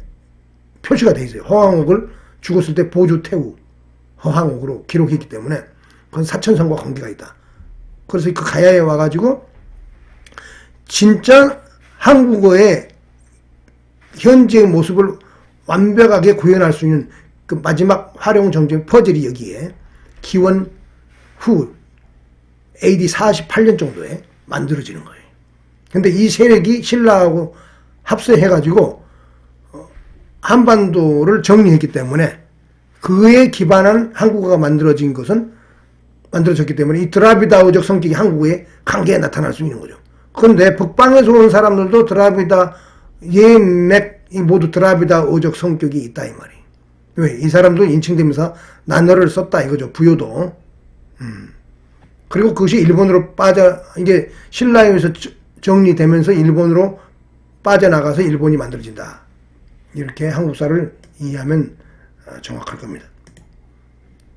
표시가 돼 있어요. 허황옥을 죽었을 때 보주태우 허황옥으로 기록했기 때문에 그건 사천성과 관계가 있다. 그래서 그 가야에 와가지고 진짜 한국어의 현재의 모습을 완벽하게 구현할 수 있는 그 마지막 활용 정책 퍼즐이 여기에 기원 후 AD 48년 정도에 만들어지는 거예요. 근데 이 세력이 신라하고 합세해가지고 한반도를 정리했기 때문에 그에 기반한 한국어가 만들어졌기 때문에 이 드라비다어적 성격이 한국어에 강하게 나타날 수 있는 거죠. 그런데 북방에서 온 사람들도 드라비다 예맥이 모두 드라비다어적 성격이 있다 이 말이에요. 왜? 이 사람도 인칭되면서 난어를 썼다 이거죠. 부여도. 그리고 그것이 일본으로 이게 신라에서 정리되면서 일본으로 빠져나가서 일본이 만들어진다. 이렇게 한국사를 이해하면 정확할 겁니다.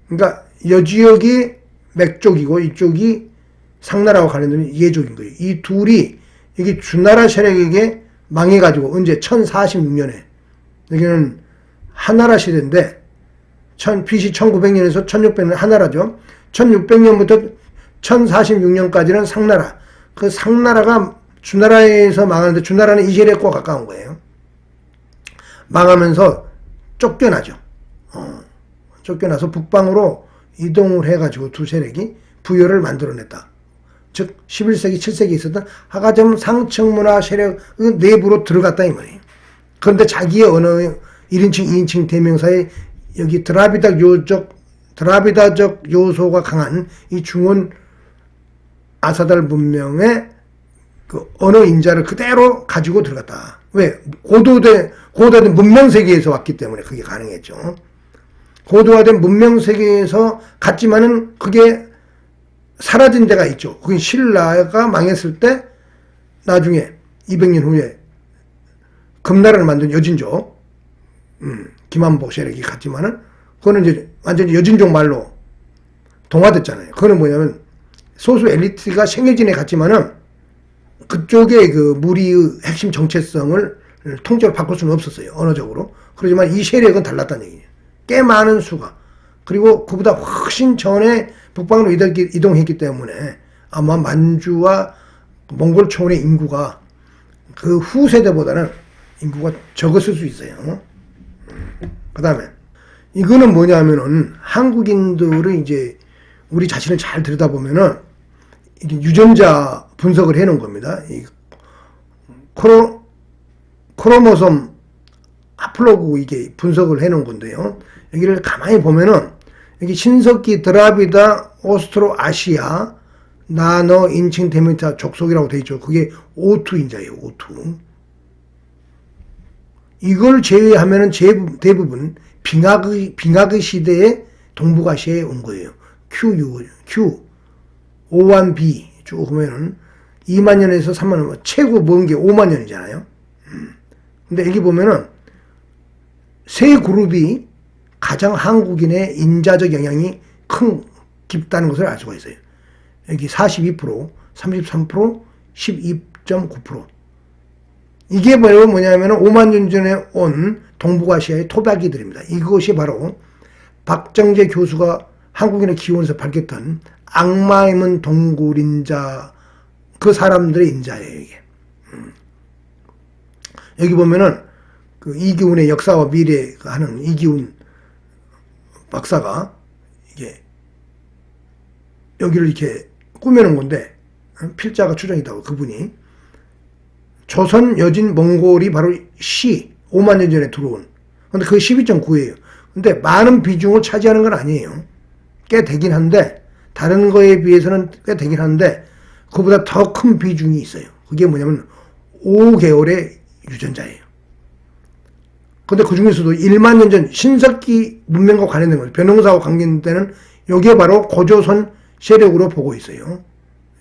그러니까 여지역이 맥족이고 이쪽이 상나라와 관련된 예족인 거예요. 이 둘이 이게 주나라 세력에게 망해가지고 언제 1046년에 여기는 한나라 시대인데 BC 1900년에서 1600년 한나라죠. 1600년부터 1046년까지는 상나라. 그 상나라가 주나라에서 망하는데 주나라는 이 세력과 가까운 거예요. 망하면서 쫓겨나죠. 쫓겨나서 북방으로 이동을 해가지고 두 세력이 부여를 만들어냈다. 즉 11세기 7세기에 있었던 하가점 상층문화 세력 내부로 들어갔다 이 말이에요. 그런데 자기의 언어 1인칭 2인칭 대명사에 여기 드라비다적 요소가 강한 이 중원 아사달 문명의 그 언어 인자를 그대로 가지고 들어갔다. 왜? 고도화된 문명 세계에서 왔기 때문에 그게 가능했죠. 고도화된 문명 세계에서 갔지만은 그게 사라진 데가 있죠. 그게 신라가 망했을 때 나중에 200년 후에 금나라를 만든 여진족, 김한복 세력이 갔지만은 그거는 이제 완전히 여진족 말로 동화됐잖아요. 그거는 뭐냐면 소수 엘리트가 생해진에 갔지만은 그쪽의 그 무리의 핵심 정체성을 통째로 바꿀 수는 없었어요. 언어적으로. 그렇지만 이 세력은 달랐다는 얘기예요. 꽤 많은 수가. 그리고 그보다 훨씬 전에 북방으로 이동했기 때문에 아마 만주와 몽골 초원의 인구가 그 후 세대보다는 인구가 적었을 수 있어요. 그 다음에 이거는 뭐냐면은 한국인들의 이제 우리 자신을 잘 들여다보면은 이게 유전자 분석을 해 놓은 겁니다. 이 크로모솜 하플로그 이게 분석을 해 놓은 건데요. 여기를 가만히 보면은 여기 신석기 드라비다 오스트로아시아 나너 인칭 데미타 족속이라고 되어 있죠. 그게 오투 인자예요. 오투. 이걸 제외하면은 대부분 빙하의 시대에 동북아시아에 온 거예요. Q, O1B 쭉 보면은 2만 년에서 3만 년, 최고 먼 게 5만 년이잖아요. 근데 여기 보면은 세 그룹이 가장 한국인의 인자적 영향이 깊다는 것을 알 수가 있어요. 여기 42%, 33%, 12.9%. 이게 뭐냐면 5만 년 전에 온 동북아시아의 토박이들입니다. 이것이 바로 박정재 교수가 한국인의 기원에서 밝혔던 악마임은 동굴인자, 그 사람들의 인자예요, 이게. 여기 보면은 그 이기훈의 역사와 미래 하는 이기훈 박사가 이게 여기를 이렇게 꾸며놓은 건데 필자가 추정이다고 그분이 조선 여진 몽골이 바로 5만 년 전에 들어온. 근데 그게 12.9예요. 근데 많은 비중을 차지하는 건 아니에요. 꽤 되긴 한데 다른 거에 비해서는 꽤 되긴 한데 그보다 더 큰 비중이 있어요. 그게 뭐냐면 5개월의 유전자예요. 근데 그 중에서도 1만 년 전 신석기 문명과 관련된 거죠. 변홍사와 관계된 때는 이게 바로 고조선 세력으로 보고 있어요.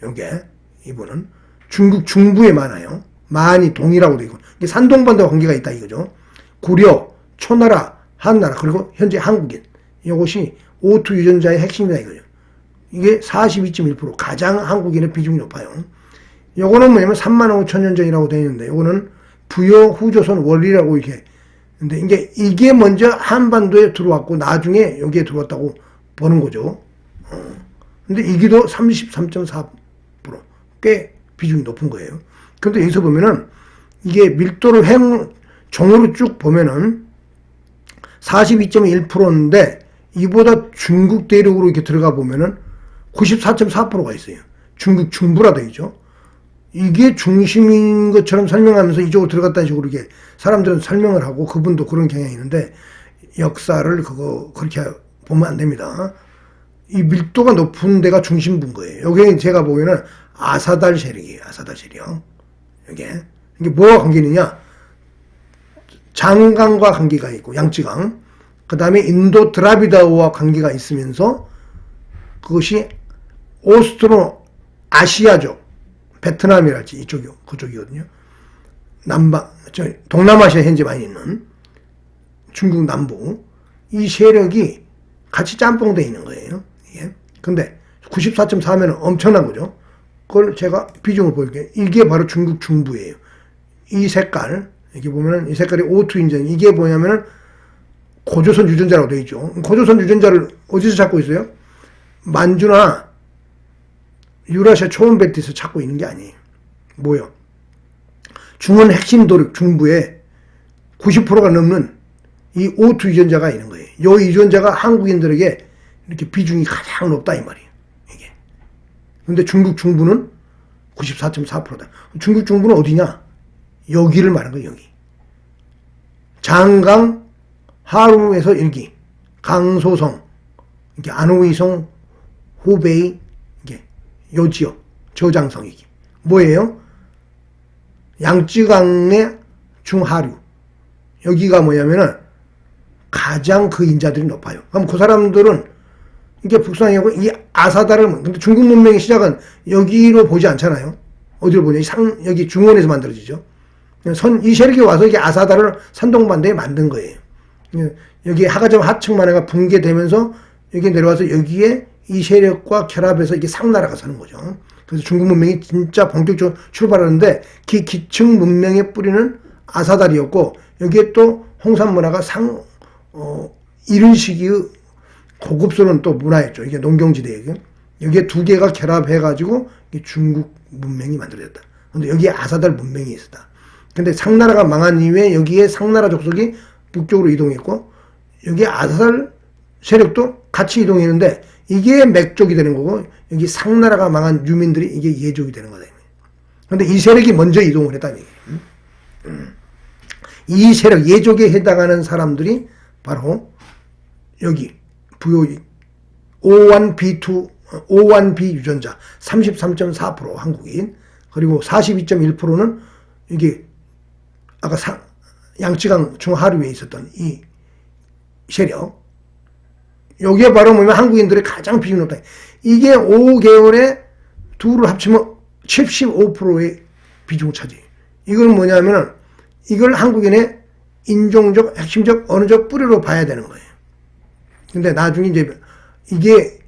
요게 이분은 중국 중부에 많아요. 많이 동이라고 되어 있고 이게 산동반도와 관계가 있다 이거죠. 구려, 초나라, 한나라 그리고 현재 한국인 이것이 오투 유전자의 핵심이다 이거죠. 이게 42.1% 가장 한국인의 비중이 높아요. 요거는 뭐냐면 35,000년 전이라고 되어 있는데 요거는 부여 후조선 원리라고 이렇게. 근데 이게 먼저 한반도에 들어왔고 나중에 여기에 들어왔다고 보는 거죠. 근데 이기도 33.4%. 꽤 비중이 높은 거예요. 근데 여기서 보면은 이게 밀도를 종으로 쭉 보면은 42.1%인데 이보다 중국 대륙으로 이렇게 들어가 보면은 94.4%가 있어요. 중국 중부라 되어 있죠. 이게 중심인 것처럼 설명하면서 이쪽으로 들어갔다는 식으로 이렇게 사람들은 설명을 하고 그분도 그런 경향이 있는데 역사를 그렇게 보면 안 됩니다. 이 밀도가 높은 데가 중심부인 거예요. 여기 제가 보기에는 아사달 세력이에요. 아사달 세력. 이게 뭐와 관계 있느냐? 장강과 관계가 있고 양쯔강. 그 다음에 인도 드라비다와 관계가 있으면서 그것이 오스트로 아시아족, 베트남이랄지 그쪽이거든요. 동남아시아에 현재 많이 있는 중국 남부 이 세력이 같이 짬뽕돼 있는 거예요. 예. 근데 94.4면은 엄청난 거죠. 그걸 제가 비중을 보일게요. 이게 바로 중국 중부예요. 이 색깔 이렇게 보면은 이 색깔이 O2 인증 이게 뭐냐면은 고조선 유전자라고 되어 있죠. 고조선 유전자를 어디서 찾고 있어요? 만주나 유라시아 초원벨트에서 찾고 있는 게 아니에요. 뭐요? 중원 핵심 도력 중부에 90%가 넘는 이 O2 유전자가 있는 거예요. 이 유전자가 한국인들에게 이렇게 비중이 가장 높다 이 말이에요. 이게. 근데 중국 중부는 94.4%다. 중국 중부는 어디냐? 여기를 말하는 거예요. 여기. 장강 하루에서 여기 강소성 이게 안호이성 후베이 이게 요 지역 저장성 이게 뭐예요? 양쯔강의 중하류 여기가 뭐냐면은 가장 그 인자들이 높아요. 그럼 그 사람들은 이게 북상이고 이 아사다를 근데 중국 문명의 시작은 여기로 보지 않잖아요. 어디로 보냐? 여기 중원에서 만들어지죠. 이 세력이 와서 이게 아사다를 산동반도에 만든 거예요. 여기 하가점 하층만해가 붕괴되면서 여기 내려와서 여기에 이 세력과 결합해서 이게 상나라가 서는 거죠. 그래서 중국 문명이 진짜 본격적으로 출발하는데 그 기층 문명의 뿌리는 아사달이었고 여기에 또 홍산 문화가 이런 시기의 고급스러운 또 문화였죠. 이게 농경지대에 여기에 두 개가 결합해가지고 중국 문명이 만들어졌다. 근데 여기에 아사달 문명이 있었다. 근데 상나라가 망한 이후에 여기에 상나라 족속이 북쪽으로 이동했고 여기 아사달 세력도 같이 이동했는데 이게 맥족이 되는 거고 여기 상나라가 망한 유민들이 이게 예족이 되는 거다. 그런데 이 세력이 먼저 이동을 했다는 얘기예요. 이 세력 예족에 해당하는 사람들이 바로 여기 부요 O1B 유전자 33.4% 한국인 그리고 42.1%는 이게 아까 양쯔강 중하류에 있었던 이 세력 여기에 바로 뭐냐면 한국인들의 가장 비중이 높다. 이게 5개월에 둘을 합치면 75%의 비중을 차지해요. 이건 뭐냐면은 이걸 한국인의 인종적, 핵심적, 언어적 뿌리로 봐야 되는 거예요. 근데 나중에 이제 이게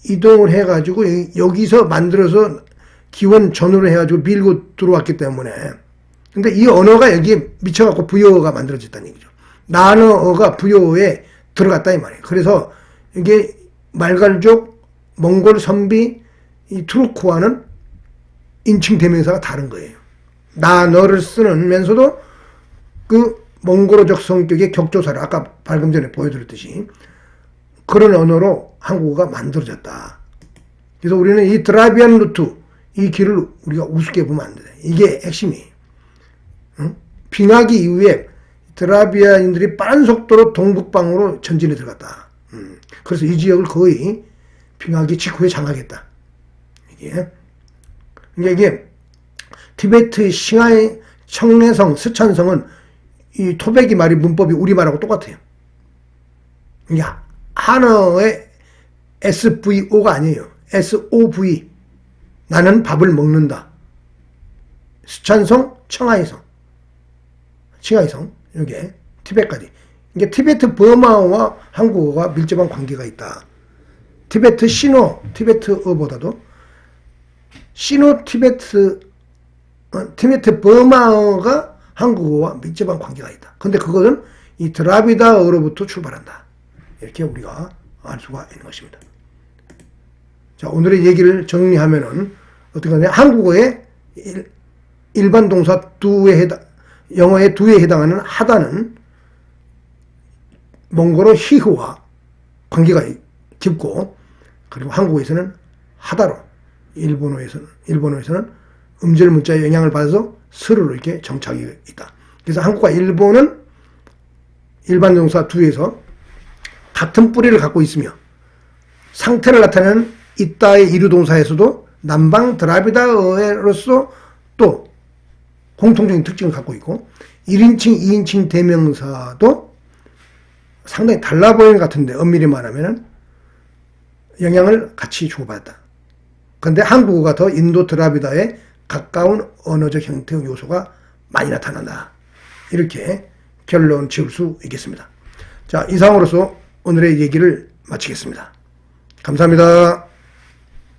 이동을 해가지고 여기서 만들어서 기원 전후로 해가지고 밀고 들어왔기 때문에 근데 이 언어가 여기에 미쳐갖고 부여어가 만들어졌다는 얘기죠. 난어가 부여어에 들어갔다 이 말이에요. 그래서 이게 말갈족, 몽골 선비, 이 투르크와는 인칭 대명사가 다른 거예요. 난어를 쓰면서도 그 몽골어적 성격의 격조사를 아까 방금 전에 보여드렸듯이 그런 언어로 한국어가 만들어졌다. 그래서 우리는 이 드라비안 루트 이 길을 우리가 우습게 보면 안 돼. 이게 핵심이에요. 응? 빙하기 이후에 드라비안인들이 빠른 속도로 동북방으로 전진에 들어갔다. 그래서 이 지역을 거의 빙하기 직후에 장악했다. 이게 티베트 싱하이 청래성 스촨성은 이 토백이 말이 문법이 우리말하고 똑같아요. 이게 한어의 SVO가 아니에요. SOV. 나는 밥을 먹는다. 스촨성, 칭하이성, 이게 티베트까지. 이게 티베트 버마어와 한국어가 밀접한 관계가 있다. 티베트 시노 티베트어보다도 시노 티베트 버마어가 한국어와 밀접한 관계가 있다. 근데 그것은 이 드라비다어로부터 출발한다. 이렇게 우리가 알 수가 있는 것입니다. 자, 오늘의 얘기를 정리하면은 어떻게 하냐? 한국어의 일반 동사 영어의 두에 해당하는 하다는 몽골어 히흐와 관계가 깊고, 그리고 한국어에서는 하다로, 일본어에서는 음절 문자의 영향을 받아서 서로 이렇게 정착이 있다. 그래서 한국과 일본은 일반 동사 두에서 같은 뿌리를 갖고 있으며, 상태를 나타내는 있다의 이루 동사에서도 남방 드라비다어로서 또 공통적인 특징을 갖고 있고, 1인칭, 2인칭 대명사도 상당히 달라 보이는 것 같은데 엄밀히 말하면 영향을 같이 주고받았다. 그런데 한국어가 더 인도 드라비다에 가까운 언어적 형태의 요소가 많이 나타난다. 이렇게 결론 지을 수 있겠습니다. 자, 이상으로서 오늘의 얘기를 마치겠습니다. 감사합니다.